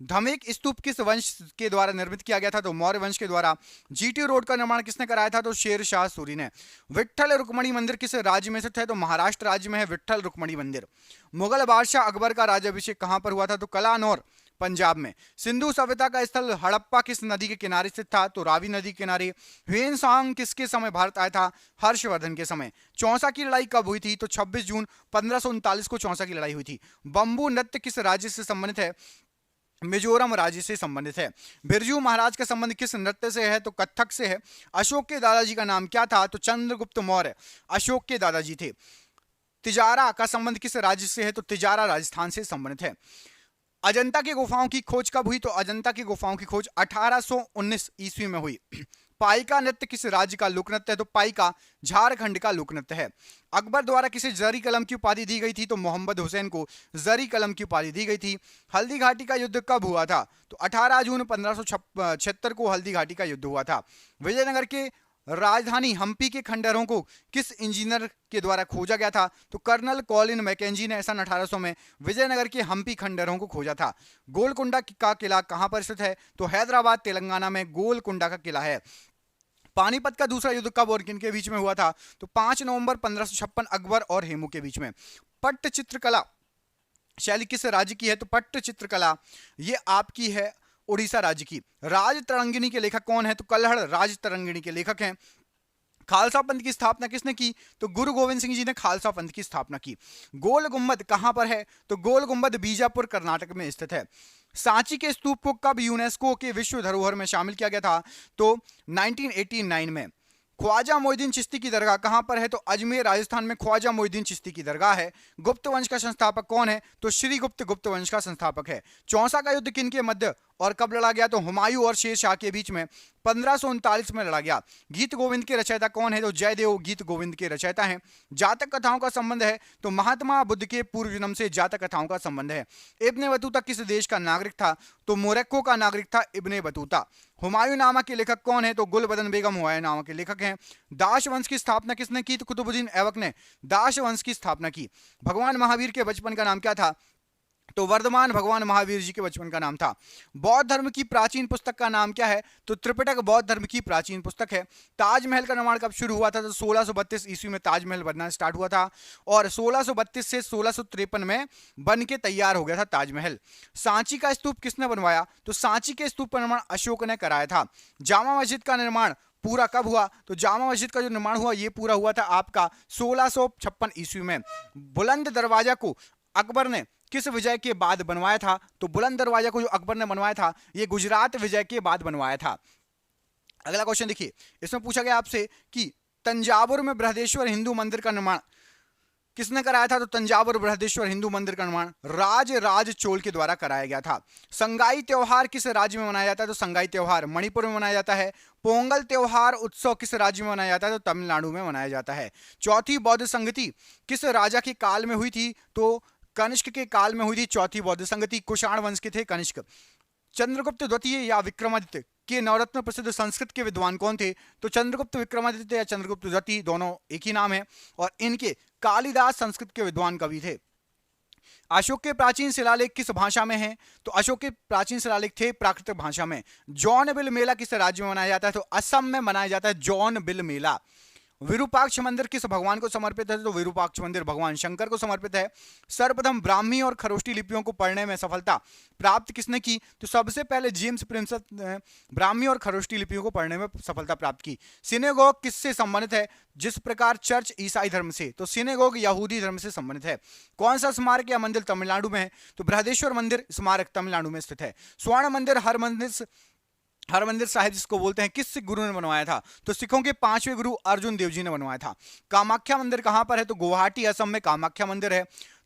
धमेक स्तूप किस वंश के द्वारा निर्मित किया गया था? तो मौर्य वंश के द्वारा। जीटी रोड का निर्माण किसने कराया था? तो शेरशाह सूरी ने। विट्ठल रुक्मणी मंदिर किस राज्य में स्थित है? तो महाराष्ट्र राज्य में है विट्ठल रुक्मणी मंदिर। मुगल बादशाह अकबर का राज्याभिषेक कहां पर हुआ था? तो कलानौर पंजाब में। सिंधु सभ्यता का स्थल हड़प्पा किस नदी के किनारे स्थित था? तो रावी नदी के किनारे। ह्वेनसांग किसके समय भारत आया था? हर्षवर्धन के समय। चौसा की लड़ाई कब हुई थी? तो 26 जून 1539 को चौसा की लड़ाई हुई थी। बंबू नृत्य किस राज्य से संबंधित है? मिजोरम राज्य से संबंधित है। बिरजू महाराज का संबंध किस नृत्य से है? तो कथक से है। अशोक के दादाजी का नाम क्या था? तो चंद्रगुप्त मौर्य अशोक के दादाजी थे। तिजारा का संबंध किस राज्य से है? तो तिजारा राजस्थान से संबंधित है। अजंता की गुफाओं की खोज कब हुई? तो अजंता की गुफाओं की खोज 1819 ईस्वी में हुई। पाइका नृत्य किस राज्य का लोक नृत्य है? तो पाइका झारखंड का लोक नृत्य है। अकबर द्वारा किसे जरी कलम की उपाधि दी गई थी? तो मोहम्मद हुसैन को जरी कलम की उपाधि दी गई थी। हल्दी घाटी का युद्ध कब हुआ था? तो 18 जून 1576 को हल्दी घाटी का युद्ध हुआ था। विजयनगर के राजधानी हम्पी के खंडहरों को किस इंजीनियर के द्वारा खोजा गया था? तो कर्नल कॉलिन मैकेंजी ने सन 1800 में विजयनगर के हम्पी खंडहरों को खोजा था। गोलकुंडा का किला कहां पर स्थित है? तो हैदराबाद तेलंगाना में गोलकुंडा का किला है। पानीपत का दूसरा युद्ध कब और किनके बीच में हुआ था? तो 5 नवंबर 1556 अकबर और हेमू के बीच में। पट्ट चित्रकला शैली किस राज्य की है? तो पट्ट चित्रकला ये आपकी है उड़ीसा राज्य की। राज तरंगिणी के लेखक कौन है? तो कल्हड़ राज तरंगिणी के लेखक हैं। खालसा पंथ की स्थापना किसने की? तो गुरु गोविंद सिंह जी ने खालसा पंथ की स्थापना की। गोल गुंबद कहां पर है? तो गोल गुंबद बीजापुर कर्नाटक में स्थित है। सांची के स्तूप को कब यूनेस्को के विश्व धरोहर में शामिल किया गया था? तो 1989 में। ख्वाजा मोइनुद्दीन चिश्ती की दरगाह कहां पर है? तो अजमेर राजस्थान में ख्वाजा मोइनुद्दीन चिश्ती की दरगाह है। गुप्त वंश का संस्थापक कौन है? तो श्री गुप्त गुप्त वंश का संस्थापक है। चौसा का युद्ध किनके मध्य और कब लड़ा गया? तो हुमायूं और शेर शाह के बीच में 1539 में लड़ा गया। गीत गोविंद के रचयिता कौन है? तो जयदेव गीत गोविंद के रचयिता हैं। जातक कथाओं का संबंध है? तो महात्मा बुद्ध के पूर्व जन्म से जातक कथाओं का संबंध है। इब्ने बतूता किस देश का नागरिक था? तो मोरक्को का नागरिक था इब्ने बतूता। हुमायूं नामा के लेखक कौन है? तो गुलबदन बेगम हुमायूं नामा के लेखक हैं। दास वंश की स्थापना किसने की? तो कुतुबुद्दीन ऐबक ने दास वंश की स्थापना की। भगवान महावीर के बचपन का नाम क्या था? तो वर्धमान भगवान महावीर जी के बचपन का नाम था। बौद्ध धर्म की प्राचीन पुस्तक का नाम क्या है? तो त्रिपिटक बौद्ध धर्म की प्राचीन पुस्तक है। ताजमहल का निर्माण कब शुरू हुआ था? तो 1632 ईस्वी में ताजमहल बनना स्टार्ट हुआ था और 1632 से 1653 में बन के तैयार हो गया था ताजमहल। सांची का स्तूप किसने बनवाया? तो सांची के स्तूप का निर्माण अशोक ने कराया था। जामा मस्जिद का निर्माण पूरा कब हुआ? तो जामा मस्जिद का जो निर्माण हुआ ये पूरा हुआ था आपका 1656 ईस्वी में। बुलंद दरवाजा को अकबर ने किस विजय के बाद बनवाया था? तो बुलंद दरवाजा को जो अकबर ने बनवाया था ये गुजरात विजय के बाद बनवाया था। अगला क्वेश्चन देखिए, इसमें पूछा गया आपसे कि तंजावुर में बृहदेश्वर हिंदू मंदिर का निर्माण किसने कराया था? तो तंजावुर बृहदेश्वर हिंदू मंदिर का निर्माण राज चोल के द्वारा कराया गया था। संगाई त्योहार किस राज्य में मनाया जाता है? तो संगाई त्योहार मणिपुर में मनाया जाता है। पोंगल त्योहार उत्सव किस राज्य में मनाया जाता है? तो तमिलनाडु में मनाया जाता है। चौथी बौद्ध संगति किस राजा के काल में हुई थी? तो कनिष्क के काल में हुई थी चौथी बौद्ध संगति। कुषाण वंश के थे कनिष्क। चंद्रगुप्त द्वितीय या विक्रमादित्य के नवरत्न प्रसिद्ध संस्कृत के विद्वान कौन थे? तो चंद्रगुप्त विक्रमादित्य या चंद्रगुप्त द्वितीय दोनों एक ही नाम है और इनके कालिदास संस्कृत के विद्वान कवि थे। अशोक के प्राचीन शिलालेख किस भाषा में है? तो अशोक के प्राचीन शिलालेख थे प्राकृतिक भाषा में। जौनबिल मेला किस राज्य में मनाया जाता है? तो असम में मनाया जाता है जौनबिल मेला। विरूपाक्ष मंदिर किस भगवान को समर्पित है? तो विरूपाक्ष मंदिर भगवान शंकर को समर्पित है। सर्वप्रथम ब्राह्मी और खरोष्टी लिपियों को पढ़ने में सफलता प्राप्त किसने की? तो सबसे पहले जेम्स प्रिंसेप ने ब्राह्मी और खरोष्टी लिपियों को पढ़ने में सफलता प्राप्त की। सिनेगोग किससे संबंधित है? जिस प्रकार चर्च ईसाई धर्म से, तो सिनेगोग यहूदी धर्म से संबंधित है। कौन सा स्मारक या मंदिर तमिलनाडु में है? तो बृहदेश्वर मंदिर स्मारक तमिलनाडु में स्थित है। स्वर्ण मंदिर हरमंदिर साहिब जिसको बोलते हैं किस गुरु ने बनवाया था? तो सिखों के 5वें गुरु अर्जुन देव जी ने बनवाया था। कामाख्या मंदिर कहां पर है? तो गुवाहाटी असम में कामाख्या मंदिर है।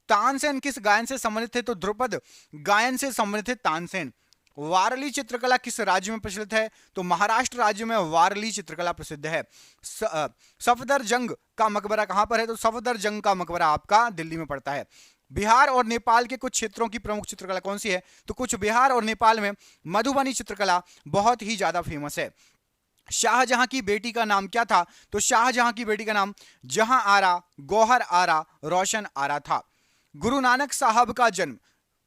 तानसेन किस गायन से संबंधित थे? तो ध्रुपद गायन से संबंधित थे तानसेन। वारली चित्रकला किस राज्य में प्रचलित है? तो महाराष्ट्र राज्य में वारली चित्रकला प्रसिद्ध है। सफदरजंग का मकबरा कहां पर है? तो सफदरजंग का मकबरा आपका दिल्ली में पड़ता है। बिहार और नेपाल के कुछ क्षेत्रों की प्रमुख चित्रकला कौन सी है? तो कुछ बिहार और नेपाल में मधुबनी चित्रकला बहुत ही ज्यादा फेमस है। शाहजहां की बेटी का नाम क्या था? तो शाहजहां की बेटी का नाम जहां आरा, गौहर आरा, रोशन आरा था। गुरु नानक साहब का जन्म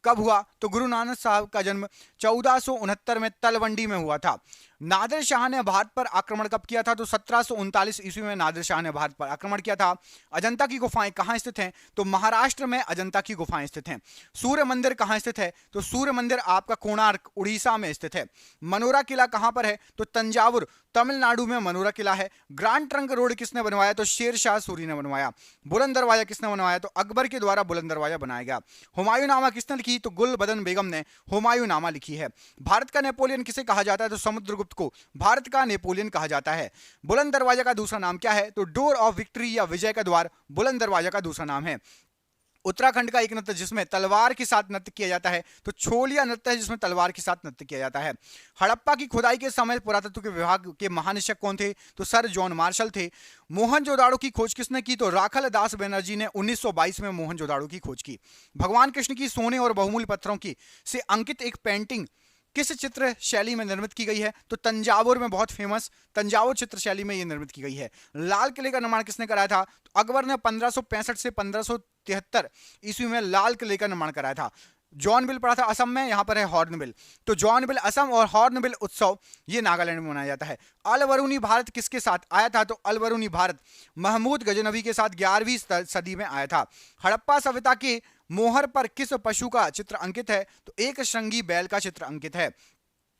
कब हुआ? तो गुरु नानक साहब का जन्म 1469 में तलवंडी में हुआ था। नादिर शाह ने भारत पर आक्रमण कब किया था? तो 1739 ईस्वी में नादिर शाह ने भारत पर आक्रमण किया था। अजंता की गुफाएं कहां स्थित हैं? तो महाराष्ट्र में अजंता की गुफाएं स्थित हैं। सूर्य मंदिर कहां स्थित है? तो सूर्य मंदिर आपका कोणार्क उड़ीसा में स्थित है। मनोरा किला कहां पर है? तो तंजावुर तमिलनाडु में मनोरा किला है। ग्रांड ट्रंक रोड किसने बनवाया? तो शेर शाह सूरी ने बनवाया। बुलंद दरवाजा किसने बनवाया? तो अकबर के द्वारा बुलंद दरवाजा बनाया गया। हुमायूं नामा किसने लिखी? तो गुल बदन बेगम ने हुमायूं नामा लिखी है। भारत का नेपोलियन किसे कहा जाता है? तो समुद्रगुप्त को भारत का नेपोलियन कहा जाता है। बुलंद दरवाजा का दूसरा नाम क्या है? तो डोर ऑफ विक्ट्री या विजय का द्वार बुलंद दरवाजा का दूसरा नाम है। उत्तराखंड का एक नृत्य जिसमें तलवार के साथ नृत्य किया जाता है तो छोलिया नृत्य है जिसमें तलवार के साथ नृत्य किया जाता है। हड़प्पा की खुदाई के समय पुरातत्व के विभाग के महानिरीक्षक कौन थे? तो सर जॉन मार्शल थे। मोहनजोदाड़ो की खोज किसने की? तो राखल दास बनर्जी ने 1922 में मोहनजोदाड़ो की खोज की। भगवान कृष्ण की सोने और बहुमूल्य पत्थरों की से अंकित एक पेंटिंग किस चित्र शैली में निर्मित की गई है? तो तंजावुर में बहुत फेमस तंजावुर चित्र शैली में यह निर्मित की गई है। लाल किले का निर्माण किसने कराया था? तो अकबर ने 1565 से 1573 ईस्वी में लाल किले का निर्माण कराया था। जॉनबिल पड़ा था असम में, यहां पर है हॉर्नबिल। तो जॉनबिल असम और हॉर्नबिल उत्सव ये नागालैंड में मनाया जाता है। अलवरूनी भारत किसके साथ आया था? तो अलवरूनी भारत महमूद गजनवी के साथ 11वीं सदी में आया था। हड़प्पा सभ्यता के मोहर पर किस पशु का चित्र अंकित है? तो एक श्रृंगी बैल का चित्र अंकित है।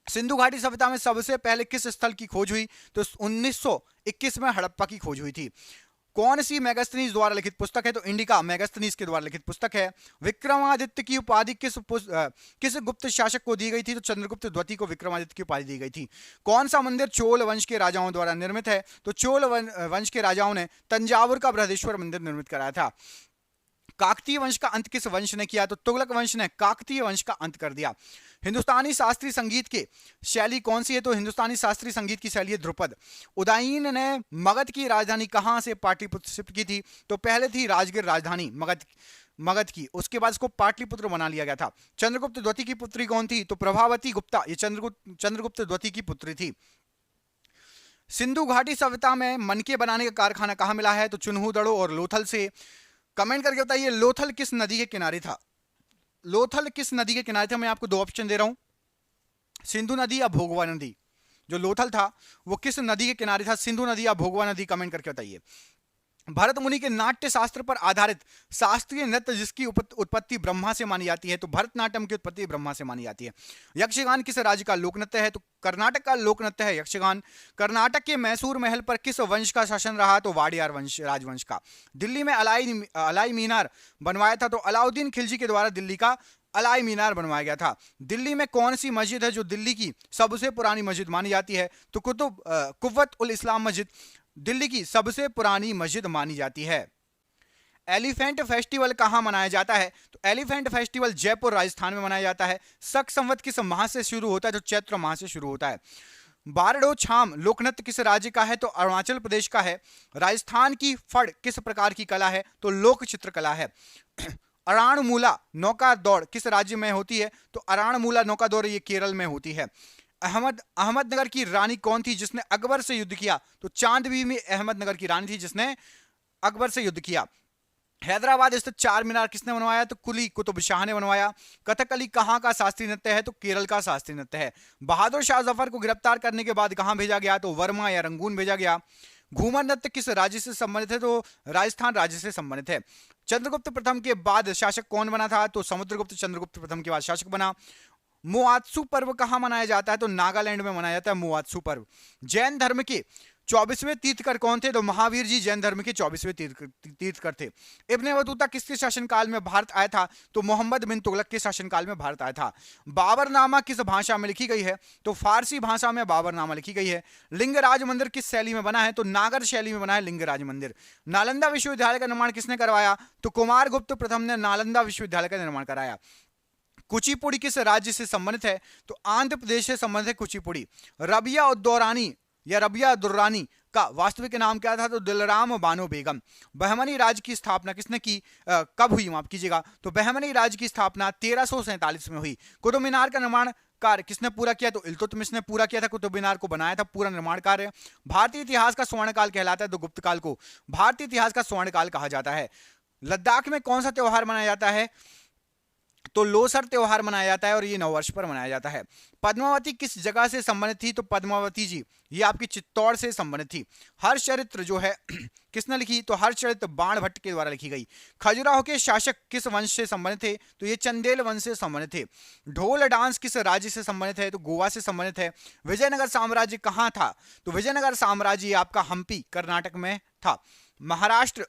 सिंधु घाटी सभ्यता में सबसे पहले किस स्थल की खोज हुई? तो 1921 में हड़प्पा की खोज हुई थी। कौन सी मेगास्थनीज द्वारा लिखित पुस्तक है? तो इंडिका मेगास्थनीज के द्वारा लिखित पुस्तक है। विक्रमादित्य की उपाधि किस गुप्त शासक को दी गई थी? तो चंद्रगुप्त द्वितीय को विक्रमादित्य की उपाधि दी गई थी। कौन सा मंदिर चोल वंश के राजाओं द्वारा निर्मित है? तो चोल वंश के राजाओं ने तंजावुर का बृहदेश्वर मंदिर निर्मित कराया था। काकतीय वंश का अंत किस वंश ने किया? तो तुगलक वंश ने काकतीय वंश का अंत कर दिया। हिंदुस्तानी शास्त्रीय संगीत की शैली कौन सी है? तो हिंदुस्तानी शास्त्रीय संगीत की शैली है ध्रुपद। उदयन ने मगध की राजधानी कहां से पाटलिपुत्र शिफ्ट की थी? तो पहले थी राजगीर राजधानी मगध की, उसके बाद इसको पाटलिपुत्र बना लिया गया था। चंद्रगुप्त द्वितीय की पुत्री कौन थी? तो प्रभावती गुप्ता, ये चंद्रगुप्त द्वितीय की पुत्री थी। सिंधु घाटी सभ्यता में मनके बनाने का कारखाना कहां मिला है? तो चुन्हू दड़ो और लोथल से। कमेंट करके बताइए लोथल किस नदी के किनारे था? लोथल किस नदी के किनारे था? मैं आपको दो ऑप्शन दे रहा हूं, सिंधु नदी या भोगवा नदी। जो लोथल था वो किस नदी के किनारे था, सिंधु नदी या भोगवा नदी? कमेंट करके बताइए। भरत मुनि के नाट्य शास्त्र पर आधारित शास्त्रीय नृत्य जिसकी उत्पत्ति ब्रह्मा से मानी जाती है, तो भरतनाट्यम की उत्पत्ति ब्रह्मा से मानी जाती है। यक्षगान किस राज्य का लोक नृत्य है? तो कर्नाटक का लोक नृत्य है यक्षगान। कर्नाटक के मैसूर महल पर किस वंश का शासन रहा? तो वाडियार वंश, राजवंश का। दिल्ली में अलाई मीनार बनवाया था? तो अलाउद्दीन खिलजी के द्वारा दिल्ली का अलाई मीनार बनवाया गया था। दिल्ली में कौन सी मस्जिद है जो दिल्ली की सबसे पुरानी मस्जिद मानी जाती है? तो कुव्वत उल इस्लाम मस्जिद दिल्ली की सबसे पुरानी मस्जिद मानी जाती है। एलिफेंट फेस्टिवल कहां मनाया जाता है? तो एलिफेंट फेस्टिवल जयपुर राजस्थान में मनाया जाता है। शक संवत किस माह से शुरू होता है? तो चैत्र माह से शुरू होता है। बारडो छाम लोकनृत्य किस राज्य का है? तो अरुणाचल प्रदेश का है। राजस्थान की फड़ किस प्रकार की कला है? तो लोक चित्रकला है। अराणमूला नौका दौड़ किस राज्य में होती है? तो अराणमूला नौका दौड़ ये केरल में होती है। अहमदनगर की रानी कौन थी जिसने अकबर से युद्ध किया? तो चांद बीबी अहमदनगर की रानी थी जिसने अकबर से युद्ध किया। हैदराबाद स्थित चार मीनार किसने बनवाया? तो कुली कुतुब शाह ने बनवाया। कथकली कहां का शास्त्रीय नृत्य है? तो केरल का शास्त्रीय नृत्य है। बहादुर शाह जफर को गिरफ्तार करने के बाद कहां भेजा गया? तो वर्मा या रंगून भेजा गया। घूमर नृत्य किस राज्य से संबंधित है? तो राजस्थान राज्य से संबंधित है। चंद्रगुप्त प्रथम के बाद शासक कौन बना था? तो समुद्रगुप्त चंद्रगुप्त प्रथम के बाद शासक बना। मोआत्सु पर्व कहां मनाया जाता है? तो नागालैंड में मनाया जाता है मोआत्सु पर्व। जैन धर्म के 24वें तीर्थकर कौन थे? तो महावीर जी जैन धर्म के 24वें तीर्थकर थे। इब्ने बतूता किसके शासनकाल में भारत आया था? तो मोहम्मद बिन तुगलक के शासनकाल में भारत आया था। बाबरनामा किस भाषा में लिखी गई है? तो फारसी भाषा में बाबरनामा लिखी गई है। लिंगराज मंदिर किस शैली में बना है? तो नागर शैली में बना है लिंगराज मंदिर। नालंदा विश्वविद्यालय का निर्माण किसने करवाया? तो कुमारगुप्त प्रथम ने नालंदा विश्वविद्यालय का निर्माण कराया। कुचिपुड़ी किस राज्य से संबंधित है? तो आंध्र प्रदेश से संबंधित है कुचिपुड़ी। रबिया उद्दौरानी या रबिया दुर्रानी का वास्तविक नाम क्या था? तो दिलराम बानो बेगम। बहमनी राज्य की स्थापना किसने की? कब हुई? माफ कीजिएगा। तो बहमनी राज्य की स्थापना 1347 में हुई। कुतुब मीनार का निर्माण कार्य किसने पूरा किया? तो इल्तुतमिश ने पूरा किया था। कुतुब मीनार को बनाया था, पूरा निर्माण कार्य। भारतीय इतिहास का स्वर्ण काल कहलाता है तो गुप्त काल को भारतीय इतिहास का स्वर्ण काल कहा जाता है। लद्दाख में कौन सा त्योहार मनाया जाता है? तो लोसर त्योहार मनाया जाता है और ये नववर्ष पर मनाया जाता है। पद्मावती किस जगह से संबंधित थी? तो पद्मावती जी ये आपकी चित्तौड़ से संबंधित थी। हर्षचरित्र जो है किसने लिखी? तो हर्षचरित्र बाणभट्ट के द्वारा लिखी गई। खजुराहो के शासक किस वंश से संबंधित थे? तो ये चंदेल वंश से संबंधित थे। ढोल डांस किस राज्य से संबंधित है? तो गोवा से संबंधित है। विजयनगर साम्राज्य कहाँ था? तो विजयनगर साम्राज्य आपका हम्पी कर्नाटक में था। महाराष्ट्र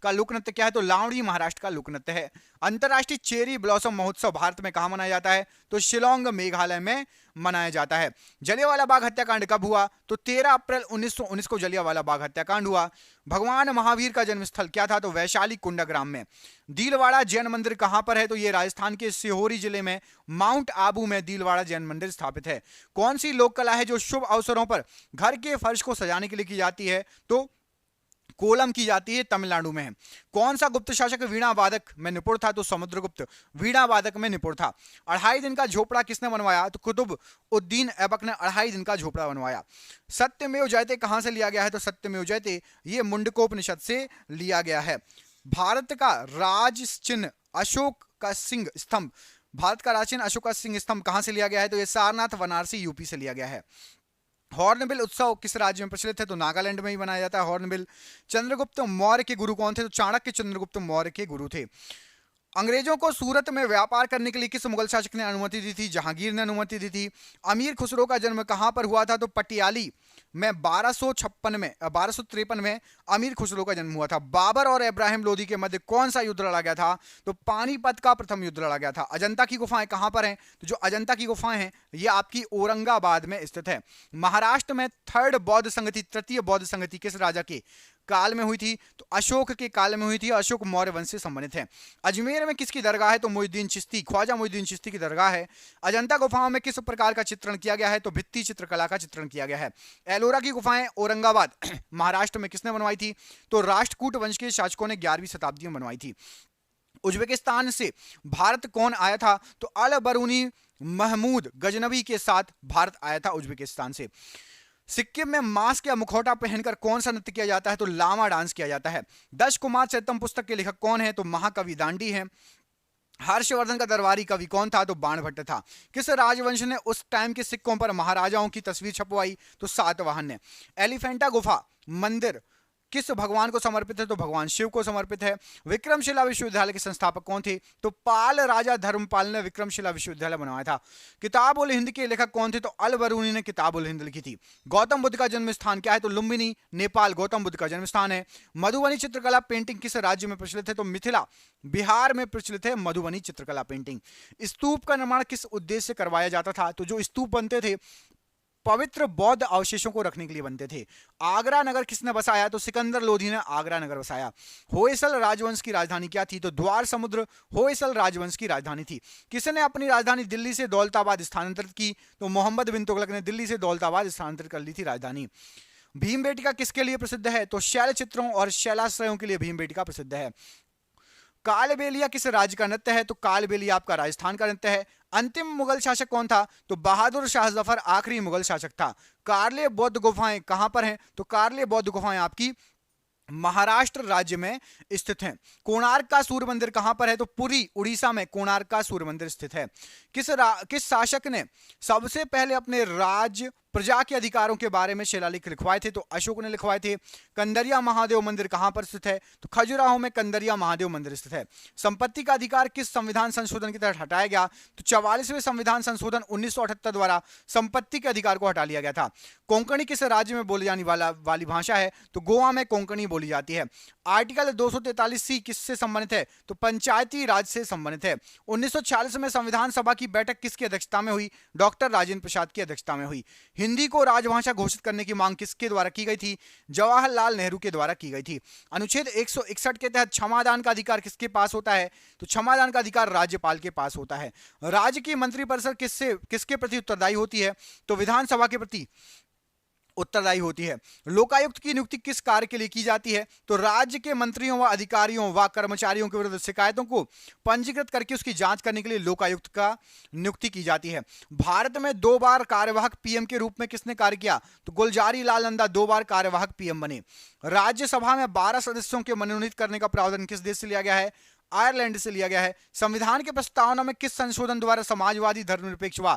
का लोक नृत्य क्या है? तो लावणी महाराष्ट्र का लोक नृत्य है। अंतरराष्ट्रीय चेरी ब्लॉसम महोत्सव भारत में कहां मनाया जाता है? तो शिलोंग मेघालय में मनाया जाता है। जलियांवाला बाग हत्याकांड कब हुआ? तो 13 अप्रैल 1919 को जलियांवाला बाग हत्याकांड हुआ। भगवान महावीर का जन्मस्थल क्या था? तो वैशाली कुंडाग्राम में। दीलवाड़ा जैन मंदिर कहां पर है? तो ये राजस्थान के सिहोरी जिले में माउंट आबू में दीलवाड़ा जैन मंदिर स्थापित है। कौन सी लोक कला है जो शुभ अवसरों पर घर के फर्श को सजाने के लिए की जाती है? तो कोलम की जाती है, तमिलनाडु में है। कौन सा गुप्त शासक वीणा वादक में निपुण था? तो समुद्रगुप्त वीणा वादक में निपुण था। 2.5 दिन का झोपड़ा किसने बनवाया? तो कुतुब उद्दीन ऐबक ने 2.5 दिन का झोपड़ा बनवाया। सत्यमेव जयते कहां से लिया गया है? तो सत्यमेव जयते ये मुंडकोपनिषद से लिया गया है। भारत का राज चिन्ह अशोक का सिंह स्तंभ, भारत का राज चिन्ह अशोक का सिंह स्तंभ कहां से लिया गया है? तो ये सारनाथ वाराणसी यूपी से लिया गया है। हॉर्नबिल उत्सव किस राज्य में प्रचलित है? तो नागालैंड में ही मनाया जाता है हॉर्नबिल। चंद्रगुप्त मौर्य के गुरु कौन थे? तो चाणक्य चंद्रगुप्त मौर्य के गुरु थे। अंग्रेजों को सूरत में व्यापार करने के लिए किस मुगल शासक ने अनुमति दी थी? जहांगीर ने अनुमति दी थी। अमीर खुसरो का जन्म कहां पर हुआ था? तो पटियाली में 1253 में अमीर खुसरो का जन्म हुआ था। बाबर और इब्राहिम लोदी के मध्य कौन सा युद्ध लड़ा गया था? तो पानीपत का प्रथम युद्ध लड़ा गया था। अजंता की गुफाएं कहां पर हैं? तो जो अजंता की गुफाएं हैं ये आपकी औरंगाबाद में स्थित है। महाराष्ट्र में तृतीय बौद्ध संगति किस राजा के काल में हुई थी? तो अशोक के काल में हुई थी। अशोक मौर्य वंश से संबंधित है। अजमेर में किसकी दरगाह है? तो मोइनुद्दीन चिश्ती, ख्वाजा मोइनुद्दीन चिश्ती की दरगाह है। अजंता गुफाओं में किस प्रकार का चित्रण किया गया है? तो भित्ति चित्रकला का चित्रण किया गया है। एलोरा की गुफाएं औरंगाबाद महाराष्ट्र में किसने बनवाई थी? तो राष्ट्रकूट वंश के शासकों ने 11वीं शताब्दी में बनवाई थी। उज्बेकिस्तान से भारत कौन आया था? तो अल बरूनी महमूद गजनवी के साथ भारत आया था उज्बेकिस्तान से। सिक्किम में मास्क या मुखौटा पहनकर कौन सा नृत्य किया जाता है? तो लामा डांस किया जाता है। 10 कुमार चरितम पुस्तक के लेखक कौन है? तो महाकवि दांडी हैं। हर्षवर्धन का दरबारी कवि कौन था? तो बाणभट्ट था। किस राजवंश ने उस टाइम के सिक्कों पर महाराजाओं की तस्वीर छपवाई? तो सातवाहन ने। एलिफेंटा गुफा मंदिर किस भगवान को समर्पित है? तो भगवान शिव को समर्पित है। विक्रमशिला विश्वविद्यालय के संस्थापक कौन थे? तो पाल राजा धर्मपाल ने विक्रमशिला विश्वविद्यालय बनवाया था। किताब उल हिंद के लेखक कौन थे? तो अल बरूनी ने किताब उल हिंद लिखी थी। गौतम बुद्ध का जन्म स्थान क्या है? तो लुम्बिनी नेपाल गौतम बुद्ध का जन्म स्थान है। मधुबनी चित्रकला पेंटिंग किस राज्य में प्रचलित है? तो मिथिला बिहार में प्रचलित है मधुबनी चित्रकला पेंटिंग। स्तूप का निर्माण किस उद्देश्य से करवाया जाता था? तो जो स्तूप बनते थे पवित्र बौद्ध अवशेषों को रखने के लिए बनते थे। आगरा नगर किसने बसाया? तो सिकंदर लोधी ने आगरा नगर बसाया। होयसल राजवंश की राजधानी क्या थी? तो द्वार समुद्र होयसल राजवंश की राजधानी थी। किसने अपनी राजधानी दिल्ली से दौलताबाद स्थानांतरित की? तो मोहम्मद बिन तुगलक ने दिल्ली से दौलताबाद स्थानांतरित कर ली थी राजधानी। भीमबेटका किसके लिए प्रसिद्ध है? तो शैल चित्रों और शैलाश्रयों के लिए भीमबेटका प्रसिद्ध है। कालबेलिया किस राज्य का नृत्य है? तो कालबेलिया आपका राजस्थान का नृत्य है। अंतिम मुगल शासक कौन था? तो बहादुर शाह जफर आखिरी मुगल शासक था। कार्ले बौद्ध गुफाएं कहां पर हैं? तो कार्ले बौद्ध गुफाएं आपकी महाराष्ट्र राज्य में स्थित है। कोणार्क का सूर्य मंदिर कहां पर है? तो पुरी उड़ीसा में कोणार्क का सूर्य मंदिर स्थित है। किस शासक ने सबसे पहले अपने राज्य प्रजा के अधिकारों के बारे में शिलालेख लिखवाए थे? तो अशोक ने लिखवाए थे। कंदरिया महादेव मंदिर कहां पर स्थित है? तो खजुराहो में कंदरिया महादेव मंदिर स्थित है। संपत्ति का अधिकार किस संविधान संशोधन के तहत हटाया गया? तो 44वें संविधान संशोधन 1978 द्वारा संपत्ति के अधिकार को हटा लिया गया था। कोंकणी किस राज्य में बोली जाने वाली भाषा है? तो गोवा में कोंकणी बोली जाती है। आर्टिकल 243C किससे संबंधित है? तो पंचायती राज से संबंधित है। 1946 में संविधान सभा की बैठक किसकी अध्यक्षता में हुई? डॉक्टर राजेंद्र प्रसाद की अध्यक्षता में हुई। हिंदी को राजभाषा घोषित करने की मांग किसके द्वारा की गई थी? जवाहरलाल नेहरू के द्वारा की गई थी। अनुच्छेद 161 के तहत क्षमादान का अधिकार किसके पास होता है? तो क्षमादान का अधिकार राज्यपाल के पास होता है। राज्य की मंत्रिपरिषद किसके प्रति उत्तरदायी होती है? तो विधानसभा के प्रति उत्तरदायी होती है। लोकायुक्त की नियुक्ति किस कार्य के लिए की जाती है? तो राज्य के मंत्रियों व अधिकारियों व कर्मचारियों के विरुद्ध शिकायतों को पंजीकृत करके उसकी जांच करने के लिए लोकायुक्त का नियुक्ति की जाती है। भारत में 2 बार कार्यवाहक पीएम के रूप में किसने कार्य किया? तो गुलजारी लाल नंदा 2 बार कार्यवाहक पीएम बने। राज्यसभा में 12 सदस्यों के मनोनीत करने का प्रावधान किस देश से लिया गया है? आयरलैंड से लिया गया है। संविधान के प्रस्तावना में किस संशोधन द्वारा समाजवादी धर्मनिरपेक्ष व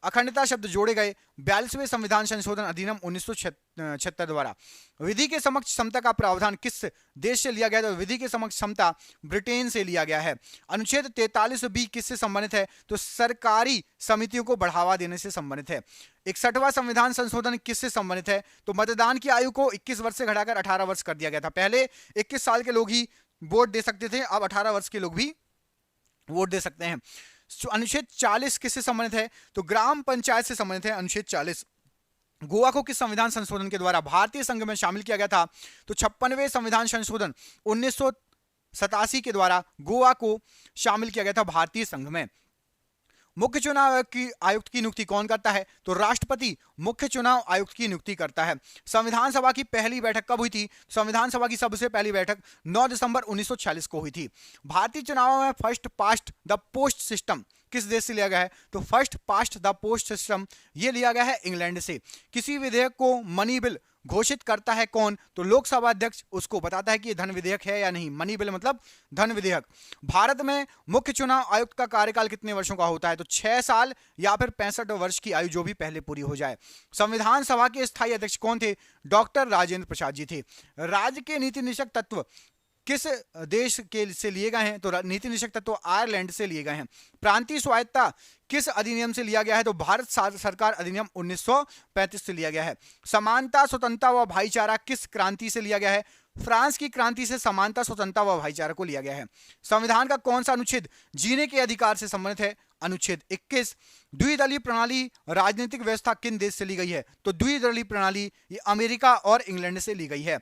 अखंडता शब्द जोड़े गए? 42वें संविधान संशोधन अधिनियम 1976 द्वारा। विधि के समक्ष समता का प्रावधान किस देश से लिया गया? तो विधि के समक्ष समता ब्रिटेन से लिया गया है। अनुच्छेद 43B किससे संबंधित है? तो सरकारी समितियों को बढ़ावा देने से संबंधित है। 61वां संविधान संशोधन किससे संबंधित है? तो मतदान की आयु को 21 वर्ष से घटाकर 18 वर्ष कर दिया गया था। पहले 21 साल के लोग ही वोट दे सकते थे, अब 18 वर्ष के लोग भी वोट दे सकते हैं। अनुच्छेद 40 किससे संबंधित है? तो ग्राम पंचायत से संबंधित है अनुच्छेद 40। गोवा को किस संविधान संशोधन के द्वारा भारतीय संघ में शामिल किया गया था? तो 56वें संविधान संशोधन 1987 के द्वारा गोवा को शामिल किया गया था भारतीय संघ में। मुख्य चुनाव आयुक्त की नियुक्ति कौन करता है? तो राष्ट्रपति मुख्य चुनाव आयुक्त की नियुक्ति करता है। संविधान सभा की पहली बैठक कब हुई थी? संविधान सभा की सबसे पहली बैठक 9 दिसंबर 1946 को हुई थी। भारतीय चुनावों में first past the post system किस देश से लिया गया है? तो first past the post system ये लिया गया है इंग्लैंड से। किसी विधेयक को मनी बिल घोषित करता है कौन? तो लोकसभा अध्यक्ष उसको बताता है कि ये धन विधेयक है या नहीं। मनी बिल मतलब धन विधेयक। भारत में मुख्य चुनाव आयुक्त का कार्यकाल कितने वर्षों का होता है? तो 6 साल या फिर 65 वर्ष की आयु जो भी पहले पूरी हो जाए। संविधान सभा के स्थायी अध्यक्ष कौन थे? डॉक्टर राजेंद्र प्रसाद जी थे। राज्य के नीति निषेध तत्व किस देश के से लिए गए हैं? तो नीति निषेध तत्व आयरलैंड से लिए गए हैं। प्रांतीय स्वायत्तता किस अधिनियम से लिया गया है? तो भारत सरकार अधिनियम 1935 से लिया गया है। समानता स्वतंत्रता व भाईचारा किस क्रांति से लिया गया है? फ्रांस की क्रांति से समानता स्वतंत्रता व भाईचारा को लिया गया है। संविधान का कौन सा अनुच्छेद जीने के अधिकार से संबंधित है? अनुच्छेद 21। द्विदलीय प्रणाली राजनीतिक व्यवस्था किन देश से ली गई है? तो द्विदलीय प्रणाली ये अमेरिका और इंग्लैंड से ली गई है।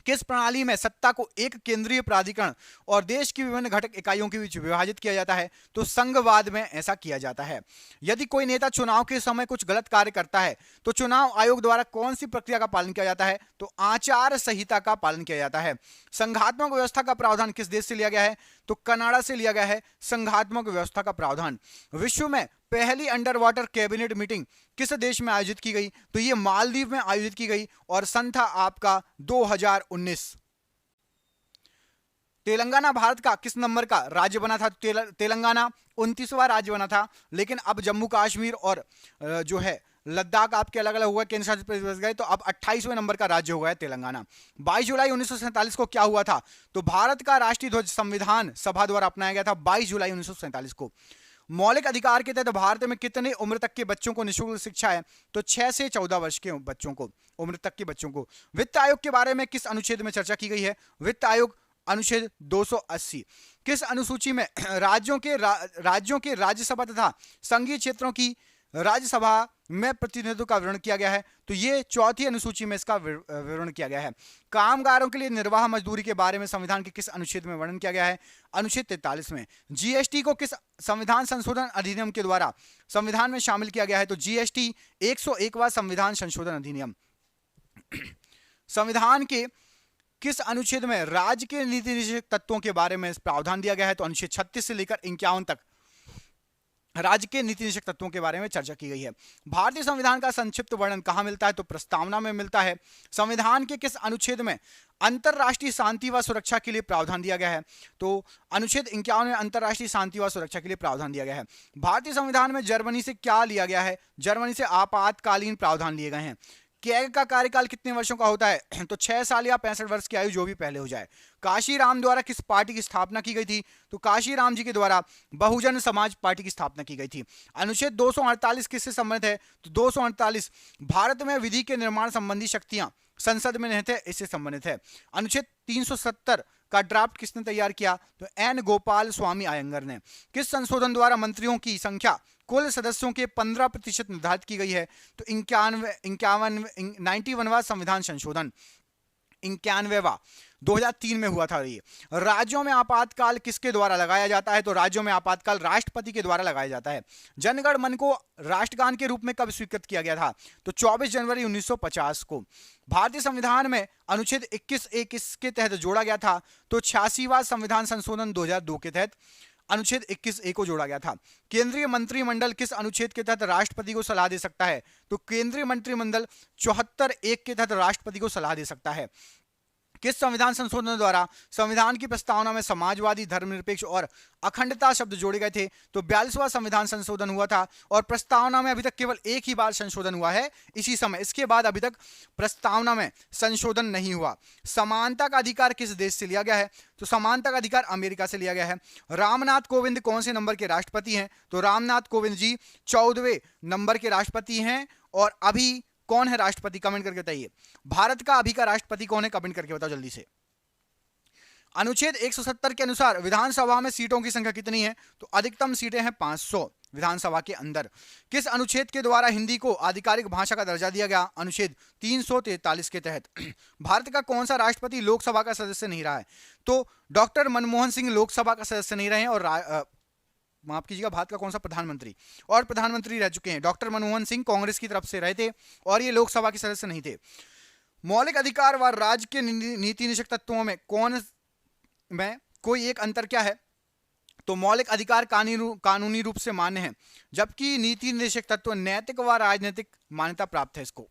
किस प्रणाली में सत्ता को एक केंद्रीय प्राधिकरण और देश की विभिन्न घटक इकाइयों के बीच विभाजित किया जाता है? तो संघवाद में ऐसा किया जाता है। यदि कोई नेता चुनाव के समय कुछ गलत कार्य करता है तो चुनाव आयोग द्वारा कौन सी प्रक्रिया का पालन किया जाता है? तो आचार संहिता का पालन किया जाता है। संघात्मक व्यवस्था का प्रावधान किस देश से लिया गया है? तो कनाडा से लिया गया है संघात्मक व्यवस्था का प्रावधान। विश्व में पहली अंडर वाटर कैबिनेट मीटिंग किस देश में आयोजित की गई? तो ये मालदीव में आयोजित की गई और सन था आपका 2019। तेलंगाना भारत का किस नंबर का राज्य बना था? तेलंगाना 29वां राज्य बना था, लेकिन अब जम्मू कश्मीर और जो है लद्दाख आपके अलग अलग हुआ, केंद्र शासित प्रदेश गए, तो अब 28वें नंबर का राज्य हो गया तेलंगाना। 22 जुलाई 1947 को क्या हुआ था? तो भारत का राष्ट्रीय ध्वज संविधान सभा द्वारा अपनाया गया था 22 जुलाई 1947 को। मौलिक अधिकार के तहत भारत में कितने उम्र तक के बच्चों को निःशुल्क शिक्षा है? तो 6 से 14 वर्ष के बच्चों को, उम्र तक के बच्चों को। वित्त आयोग के बारे में किस अनुच्छेद में चर्चा की गई है? वित्त आयोग अनुच्छेद 280। किस अनुसूची में राज्यों के राज्यसभा तथा संघीय क्षेत्रों की राज्यसभा में प्रतिनिधित्व का विवरण किया गया है? तो ये चौथी अनुसूची में इसका विवरण किया गया है। कामगारों के लिए निर्वाह मजदूरी के बारे में संविधान के किस अनुच्छेद में वर्णन किया गया है? अनुच्छेद 43 में। जीएसटी को किस संविधान संशोधन अधिनियम के द्वारा संविधान में शामिल किया गया है? तो जीएसटी 101वां संविधान संशोधन अधिनियम। संविधान के किस अनुच्छेद में राज्य के नीति निषेधक तत्वों के बारे में प्रावधान दिया गया है? तो अनुच्छेद 36 से लेकर 51 तक राज्य के नीति निषेधक तत्वों के बारे में चर्चा की गई है। भारतीय संविधान का संक्षिप्त वर्णन कहां मिलता है? तो प्रस्तावना में मिलता है। संविधान के किस अनुच्छेद में अंतरराष्ट्रीय शांति व सुरक्षा के लिए प्रावधान दिया गया है? तो अनुच्छेद 51 में अंतरराष्ट्रीय शांति व सुरक्षा के लिए प्रावधान दिया गया है। भारतीय संविधान में जर्मनी से क्या लिया गया है? जर्मनी से आपातकालीन प्रावधान लिए गए हैं। कैग का कार्यकाल कितने वर्षों का होता है? तो 6 साल या 65 वर्ष की आयु, जो भी पहले हो जाए। काशीराम द्वारा किस पार्टी की स्थापना की गई थी? तो काशीराम जी के द्वारा बहुजन समाज पार्टी की स्थापना की गई थी। अनुच्छेद 248 किससे संबंधित है? तो 248 भारत में विधि के निर्माण संबंधी शक्तियां संसद में निहित है, इससे संबंधित है। अनुच्छेद 370 का ड्राफ्ट किसने तैयार किया? तो एन गोपाल स्वामी अयंगर ने। किस संशोधन द्वारा मंत्रियों की संख्या कुल सदस्यों के 15% निर्धारित की गई है? तो 91वां संविधान संशोधन, 91वां 2003 में हुआ था। ये राज्यों में आपातकाल किसके द्वारा लगाया जाता है? तो राज्यों में आपातकाल राष्ट्रपति के द्वारा लगाया जाता है। जनगण मन को राष्ट्रगान के रूप में कब स्वीकृत किया गया था? तो 24 जनवरी 1950 को। भारतीय संविधान में अनुच्छेद 21A किसके तहत जोड़ा गया था? तो 86वां संविधान संशोधन 2002 के तहत अनुच्छेद 21A को जोड़ा गया था। केंद्रीय मंत्रिमंडल किस अनुच्छेद के तहत राष्ट्रपति को सलाह दे सकता है? तो केंद्रीय मंत्रिमंडल 74(1) के तहत राष्ट्रपति को सलाह दे सकता है। किस संविधान संशोधन द्वारा संविधान की प्रस्तावना में समाजवादी, धर्मनिरपेक्ष और अखंडता शब्द जोड़े गए थे? तो 42वां संविधान संशोधन हुआ था, और प्रस्तावना में अभी तक केवल एक ही बार संशोधन हुआ है इसी समय। इसके बाद अभी तक प्रस्तावना में संशोधन नहीं हुआ। समानता का अधिकार किस देश से लिया गया है? तो समानता का अधिकार अमेरिका से लिया गया है। रामनाथ कोविंद कौन से नंबर के राष्ट्रपति हैं? तो रामनाथ कोविंद जी 14वें नंबर के राष्ट्रपति हैं। और अभी कौन है राष्ट्रपति? कमेंट करके बताइए। भारत का अभी का राष्ट्रपति कौन है? कमेंट करके बताओ जल्दी से। अनुच्छेद 170 के अनुसार विधानसभा में सीटों की संख्या कितनी है? तो अधिकतम सीटें हैं 500 विधानसभा के अंदर। किस अनुच्छेद के द्वारा हिंदी को आधिकारिक भाषा का दर्जा दिया गया? अनुच्छेद 343 के तहत। भारत का कौन सा राष्ट्रपति लोकसभा का सदस्य नहीं रहा है? तो डॉक्टर मनमोहन सिंह लोकसभा का सदस्य नहीं रहे हैं। और माफ कीजिएगा, भारत का कौन सा प्रधानमंत्री रह चुके हैं? डॉक्टर मनमोहन सिंह कांग्रेस की तरफ से रहे थे, और ये लोकसभा के सदस्य नहीं थे। मौलिक अधिकार व राज्य के नीति निषेधक तत्वों में कोई एक अंतर क्या है? तो मौलिक अधिकार कानूनी रूप से मान्य है, जबकि नीति निषेधक तत्व नैतिक व राजनीतिक मान्यता प्राप्त है इसको।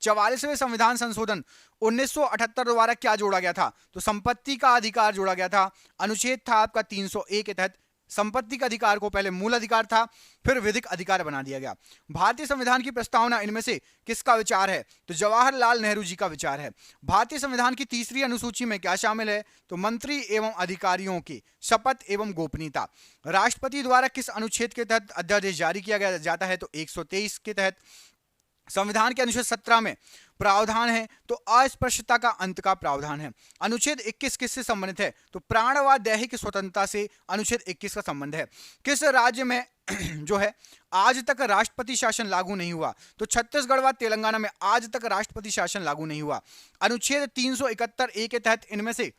44वें संविधान संशोधन 1978 द्वारा क्या जोड़ा गया था? तो संपत्ति का अधिकार जोड़ा गया था। अनुच्छेद था आपका 301 के तहत संपत्ति का अधिकार को पहले मूल अधिकार था, फिर विधिक अधिकार बना दिया गया। भारतीय संविधान की प्रस्तावना इनमें से किसका विचार है? तो जवाहरलाल नेहरू जी का विचार है। भारतीय संविधान की तीसरी अनुसूची में क्या शामिल है? तो मंत्री एवं अधिकारियों की शपथ एवं गोपनीयता। राष्ट्रपति द्वारा किस अनुच्छेद के तहत अध्यादेश जारी किया जाता है? तो 123 के तहत। संविधान के अनुच्छेद 17 में प्रावधान है, तो अस्पृश्यता का अंत का प्रावधान है। अनुच्छेद 21 किससे संबंधित है? तो प्राण व दैहिक स्वतंत्रता से अनुच्छेद 21 का संबंध है। किस राज्य में जो है आज तक राष्ट्रपति शासन लागू नहीं हुआ? तो छत्तीसगढ़ व तेलंगाना में आज तक राष्ट्रपति शासन लागू नहीं हुआ। अनुच्छेद 371A के तहत इनमें से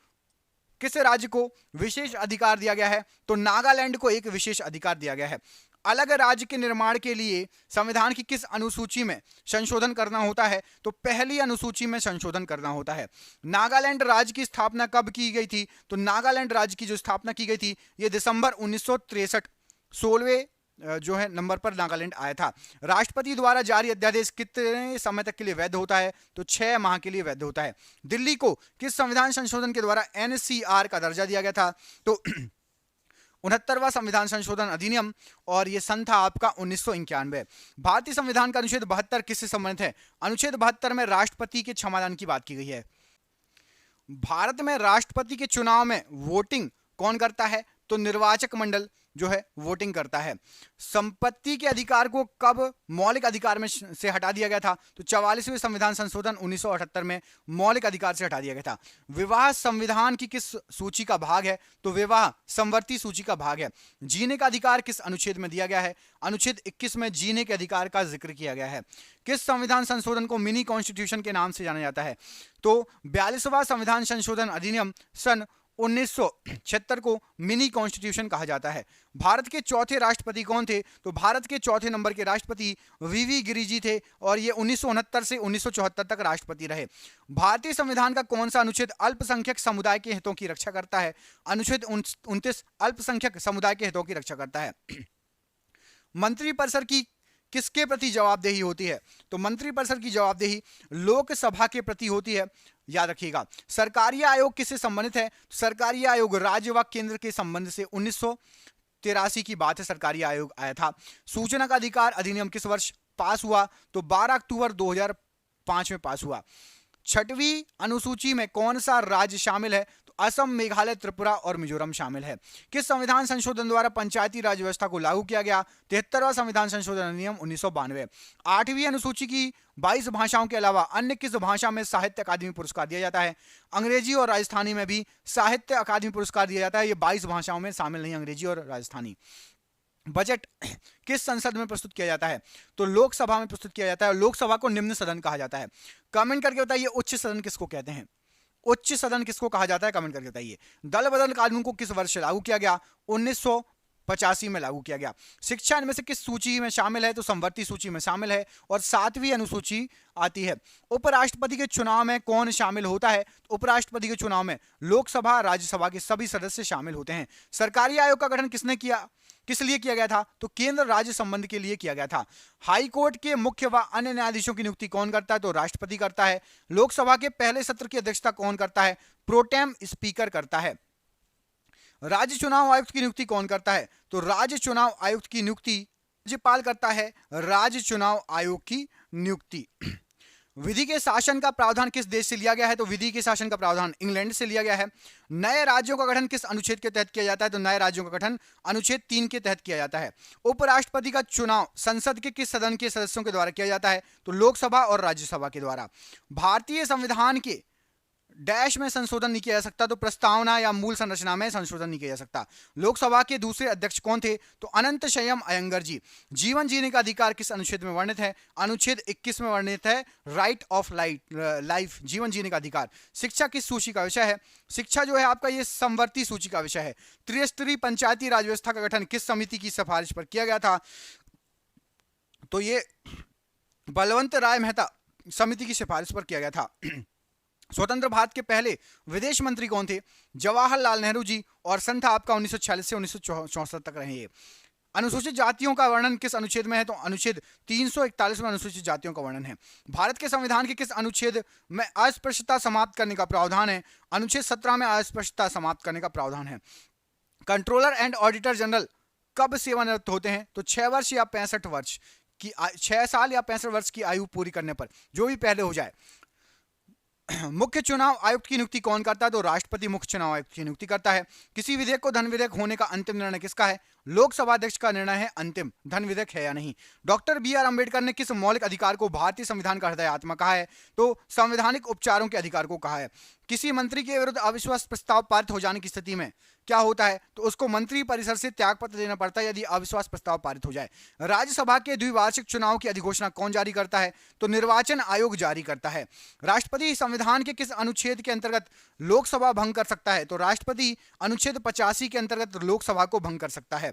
किस राज्य को विशेष अधिकार दिया गया है? तो नागालैंड को एक विशेष अधिकार दिया गया है। अलग राज्य के निर्माण के लिए संविधान की किस अनुसूची में संशोधन करना होता है? तो पहली अनुसूची में संशोधन करना होता है। नागालैंड राज्य की स्थापना कब की गई थी? तो नागालैंड राज्य की जो स्थापना की गई थी ये दिसंबर 1963 16वें जो है नंबर पर नागालैंड आया था। राष्ट्रपति द्वारा जारी अध्यादेश कितने समय तक के लिए वैध होता है? तो 6 माह के लिए वैध होता है। दिल्ली को किस संविधान संशोधन के द्वारा एनसीआर का दर्जा दिया गया था? तो 69वां संविधान संशोधन अधिनियम, और ये सन था आपका 1991। भारतीय संविधान का अनुच्छेद 72 किससे संबंधित है? अनुच्छेद 72 में राष्ट्रपति के क्षमादान की बात की गई है। भारत में राष्ट्रपति के चुनाव में वोटिंग कौन करता है? तो निर्वाचक मंडल जो है वोटिंग करता है। संपत्ति के अधिकार को कब मौलिक अधिकार में से हटा दिया गया था? तो 44वें संविधान संशोधन 1978 में मौलिक अधिकार से हटा दिया गया था। विवाह संविधान की किस सूची का भाग है? तो विवाह समवर्ती सूची का भाग है। जीने का अधिकार किस अनुच्छेद में दिया गया है? अनुच्छेद 21 में जीने के अधिकार का जिक्र किया गया है। किस संविधान संशोधन को मिनी कॉन्स्टिट्यूशन के नाम से जाना जाता है? तो 42वां संविधान संशोधन अधिनियम सन 1976 को मिनी कॉन्स्टिट्यूशन कहा जाता है। भारत के चौथे राष्ट्रपति कौन थे? तो भारत के चौथे नंबर के राष्ट्रपति वीवी गिरि जी थे, और ये 1969 से 1974 तक राष्ट्रपति रहे। भारतीय संविधान का कौन सा अनुच्छेद अल्पसंख्यक समुदाय के हितों की रक्षा करता है? अनुच्छेद 29 अल्पसंख्यक समुदाय के हितों की रक्षा करता है। मंत्रिपरिषद की किसके प्रति जवाबदेही होती है? तो मंत्रिपरिषद की जवाबदेही लोकसभा के प्रति होती है, याद रखिएगा। सरकारी आयोग किससे संबंधित है? सरकारी आयोग राज्य व केंद्र के संबंध से 1983 की बात है, सरकारी आयोग आया था। सूचना का अधिकार अधिनियम किस वर्ष पास हुआ? तो 12 अक्टूबर 2005 में पास हुआ। 6वीं अनुसूची में कौन सा राज्य शामिल है? तो असम, मेघालय, त्रिपुरा और मिजोरम शामिल है। किस संविधान संशोधन द्वारा पंचायती राज व्यवस्था को लागू किया गया? 73वां संविधान संशोधन अधिनियम 1992। 8वीं अनुसूची की 22 भाषाओं के अलावा अन्य किस भाषा में साहित्य अकादमी पुरस्कार दिया जाता है? अंग्रेजी और राजस्थानी में भी साहित्य अकादमी पुरस्कार दिया जाता है। ये 22 भाषाओं में शामिल नहीं, अंग्रेजी और राजस्थानी। बजट किस संसद में प्रस्तुत किया जाता है? तो लोकसभा में प्रस्तुत किया जाता है। लोकसभा को निम्न सदन कहा जाता है। कमेंट करके बताइए उच्च सदन किसको कहते हैं? उच्च सदन किसको कहा जाता है? कमेंट करके बताइए। दल बदल कानून को किस वर्ष लागू किया गया? 1985 में लागू किया गया। शिक्षा इनमें से किस सूची में शामिल है? तो समवर्ती सूची में शामिल है, और 7वीं अनुसूची आती है। उपराष्ट्रपति के चुनाव में कौन शामिल होता है? तो उपराष्ट्रपति के चुनाव में लोकसभा, राज्यसभा के सभी सदस्य शामिल होते हैं। सरकारी आयोग का गठन किसने किया, किस लिए किया गया था? तो केंद्र राज्य संबंध के लिए किया गया था। हाई कोर्ट के मुख्य व अन्य न्यायाधीशों की नियुक्ति कौन करता है? तो राष्ट्रपति करता है। लोकसभा के पहले सत्र की अध्यक्षता कौन करता है? प्रोटेम स्पीकर करता है। राज्य चुनाव आयुक्त की नियुक्ति कौन करता है? तो राज्य चुनाव आयुक्त की नियुक्ति राज्यपाल करता है। राज्य चुनाव आयोग की नियुक्ति। विधि के शासन का प्रावधान किस देश से लिया गया है? तो विधि के शासन का प्रावधान इंग्लैंड से लिया गया है। नए राज्यों का गठन किस अनुच्छेद के तहत किया जाता है? तो नए राज्यों का गठन अनुच्छेद 3 के तहत किया जाता है। उपराष्ट्रपति का चुनाव संसद के किस सदन के सदस्यों के द्वारा किया जाता है? तो लोकसभा और राज्यसभा के द्वारा। भारतीय संविधान के डैश में संशोधन नहीं किया जा सकता, तो प्रस्तावना या मूल संरचना में संशोधन नहीं किया जा सकता। लोकसभा के दूसरे अध्यक्ष कौन थे? तो अनंत शयम अयंगर जी। जीवन जीने का अधिकार किस अनुच्छेद में वर्णित है? अनुच्छेद 21 में वर्णित है, राइट ऑफ लाइफ, जीवन जीने का अधिकार। शिक्षा किस सूची का विषय है? शिक्षा जो है आपका ये समवर्ती सूची का विषय है। त्रिस्तरीय पंचायती राज व्यवस्था का गठन किस समिति की सिफारिश पर किया गया था? तो ये बलवंत राय मेहता समिति की सिफारिश पर किया गया था। स्वतंत्र भारत के पहले विदेश मंत्री कौन थे? जवाहरलाल नेहरू जी, और सन था आपका 1946 से 1964 तक रहे ये। अनुसूचित जातियों का वर्णन किस अनुच्छेद में है? तो अनुच्छेद 341 में अनुसूचित जातियों का वर्णन है। भारत के संविधान के किस अनुच्छेद में अस्पृश्यता समाप्त करने का प्रावधान है? अनुच्छेद 17 में अस्पृश्यता समाप्त करने का प्रावधान है। कंट्रोलर एंड ऑडिटर जनरल कब सेवानिवृत्त होते हैं? तो 6 वर्ष या 65 वर्ष की 6 साल या 65 वर्ष की आयु पूरी करने पर, जो भी पहले हो जाए। मुख्य चुनाव आयुक्त की नियुक्ति कौन करता है? तो राष्ट्रपति मुख्य चुनाव आयुक्त की नियुक्ति करता है। किसी विधेयक को धन विधेयक होने का अंतिम निर्णय किसका है? लोकसभा अध्यक्ष का निर्णय है अंतिम, धन विधेयक है या नहीं। डॉक्टर BR अम्बेडकर ने किस मौलिक अधिकार को भारतीय संविधान का हृदय आत्मा कहा है? तो संवैधानिक उपचारों के अधिकार को कहा है। किसी मंत्री के विरुद्ध अविश्वास प्रस्ताव पारित हो जाने की स्थिति में क्या होता है? तो उसको मंत्री परिषद से त्यागपत्र देना पड़ता है यदि अविश्वास प्रस्ताव पारित हो जाए। राज्यसभा के द्विवार्षिक चुनाव की अधिघोषणा कौन जारी करता है? तो निर्वाचन आयोग जारी करता है। राष्ट्रपति संविधान के किस अनुच्छेद के अंतर्गत लोकसभा भंग कर सकता है? तो राष्ट्रपति अनुच्छेद 85 के अंतर्गत लोकसभा को भंग कर सकता है।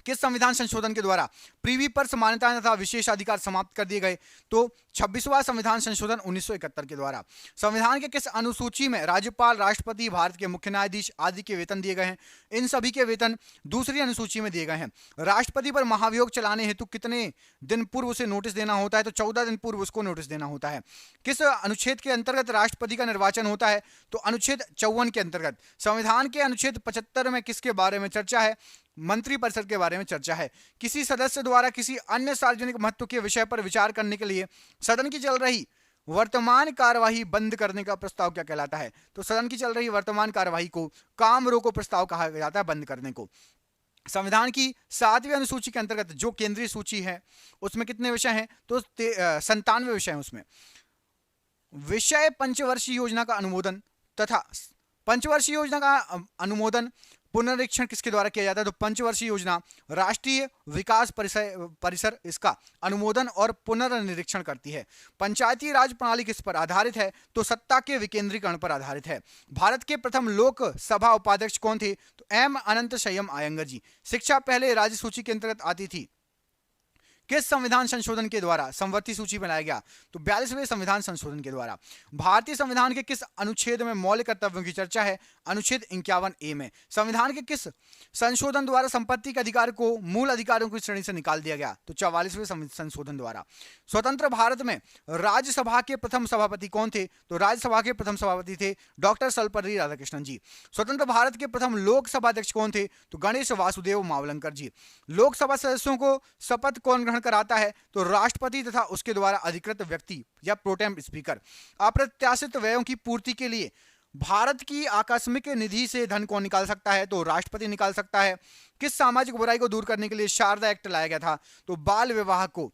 किस संविधान संशोधन के द्वारा प्रीवी पर समानता तथा विशेष अधिकार समाप्त कर दिए गए? तो 26वां संविधान संशोधन 1971 के द्वारा। संविधान के किस अनुसूची में राज्यपाल, राष्ट्रपति, भारत के मुख्य न्यायाधीश आदि के वेतन दिए गए हैं? इन सभी के वेतन दूसरी अनुसूची में दिए गए हैं। राष्ट्रपति पर महाभियोग चलाने हेतु कितने दिन पूर्व उसे नोटिस देना होता है? तो 14 दिन पूर्व उसको नोटिस देना होता है। किस अनुच्छेद के अंतर्गत राष्ट्रपति का निर्वाचन होता है? तो अनुच्छेद 54 के अंतर्गत। संविधान के अनुच्छेद 75 में किसके बारे में चर्चा है? मंत्रिपरिषद के बारे में चर्चा है। किसी सदस्य द्वारा किसी अन्य सार्वजनिक महत्व के विषय पर विचार करने के लिए सदन की चल रही वर्तमान कार्यवाही बंद करने का प्रस्ताव क्या कहलाता है? तो सदन की चल रही वर्तमान कार्यवाही को काम रोको प्रस्ताव कहा जाता है, बंद करने को। संविधान की 7वीं अनुसूची के अंतर्गत जो केंद्रीय सूची है उसमें कितने विषय हैं? तो 97 विषय हैं। उसमें विषय पंचवर्षीय योजना का अनुमोदन तथा पंचवर्षीय योजना का अनुमोदन पुनरीक्षण किसके द्वारा किया जाता है? तो पंचवर्षीय योजना राष्ट्रीय विकास परिसर इसका अनुमोदन और पुनर्निरीक्षण करती है। पंचायती राज प्रणाली किस पर आधारित है? तो सत्ता के विकेंद्रीकरण पर आधारित है। भारत के प्रथम लोकसभा उपाध्यक्ष कौन थे? तो एम अनंत शय्यम आयंगर जी। शिक्षा पहले राज्य सूची के अंतर्गत आती थी। किस संविधान संशोधन के द्वारा समवर्ती सूची में लाया गया? तो 42वें संविधान संशोधन के द्वारा। भारतीय संविधान के किस अनुच्छेद में मौलिक कर्तव्यों की चर्चा है? अनुच्छेद 51A में। संविधान के किस संशोधन द्वारा संपत्ति के अधिकार को मूल अधिकारों की श्रेणी से निकाल दिया गया? तो 44वें संशोधन द्वारा। स्वतंत्र भारत में राज्यसभा के प्रथम सभापति कौन थे? तो राज्यसभा के प्रथम सभापति थे डॉक्टर सर्वपल्ली राधाकृष्णन जी। स्वतंत्र भारत के प्रथम लोकसभा अध्यक्ष कौन थे? तो गणेश वासुदेव मावलंकर जी। लोकसभा सदस्यों को शपथ कौन ग्रहण कराता है? तो राष्ट्रपति तथा उसके द्वारा अधिकृत व्यक्ति या प्रोटेम स्पीकर। अप्रत्याशित व्ययों की पूर्ति के लिए भारत की आकस्मिक निधि से धन कौन निकाल सकता है? तो राष्ट्रपति निकाल सकता है। किस सामाजिक बुराई को दूर करने के लिए शारदा एक्ट लाया गया था? तो बाल विवाह को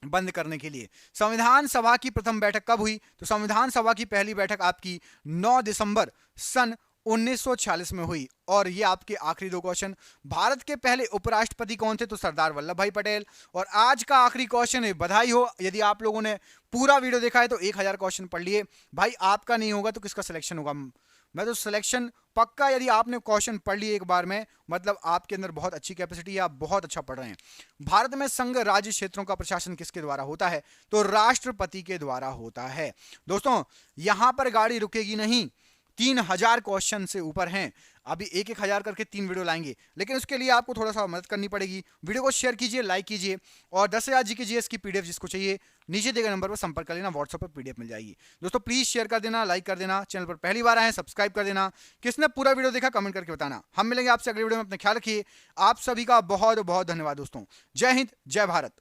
बंद करने के लिए। संविधान सभा की प्रथम बैठक कब हुई? तो संविधान सभा की पहली बैठक आपकी 9 दिसंबर सन 1946 में हुई। और ये आपके आखिरी 2 क्वेश्चन। भारत के पहले उपराष्ट्रपति कौन थे? तो सरदार वल्लभ भाई पटेल। और आज का आखिरी क्वेश्चन है, बधाई हो यदि आप लोगों ने पूरा वीडियो देखा है तो 1000 क्वेश्चन पढ़ लिए। भाई आपका नहीं होगा तो किसका सिलेक्शन होगा? मैं तो सिलेक्शन पक्का, यदि आपने क्वेश्चन पढ़ लिए एक बार में, मतलब आपके अंदर बहुत अच्छी कैपेसिटी है, आप बहुत अच्छा पढ़ रहे हैं। भारत में संघ राज्य क्षेत्रों का प्रशासन किसके द्वारा होता है? तो राष्ट्रपति के द्वारा होता है। दोस्तों यहां पर गाड़ी रुकेगी नहीं, 3000 क्वेश्चन से ऊपर हैं। अभी 1000 करके 3 वीडियो लाएंगे, लेकिन उसके लिए आपको थोड़ा सा मदद करनी पड़ेगी। वीडियो को शेयर कीजिए, लाइक कीजिए, और 10,000 जीके जीएस की पीडीएफ जिसको चाहिए नीचे दिए गए नंबर पर संपर्क कर लेना, व्हाट्सएप पर पीडीएफ मिल जाएगी। दोस्तों प्लीज शेयर कर देना, लाइक कर देना, चैनल पर पहली बार आए हैं सब्सक्राइब कर देना। किसने पूरा वीडियो देखा कमेंट करके बताना। हम मिलेंगे आपसे अगले वीडियो में, अपना ख्याल रखिए। आप सभी का बहुत बहुत धन्यवाद दोस्तों। जय हिंद, जय भारत।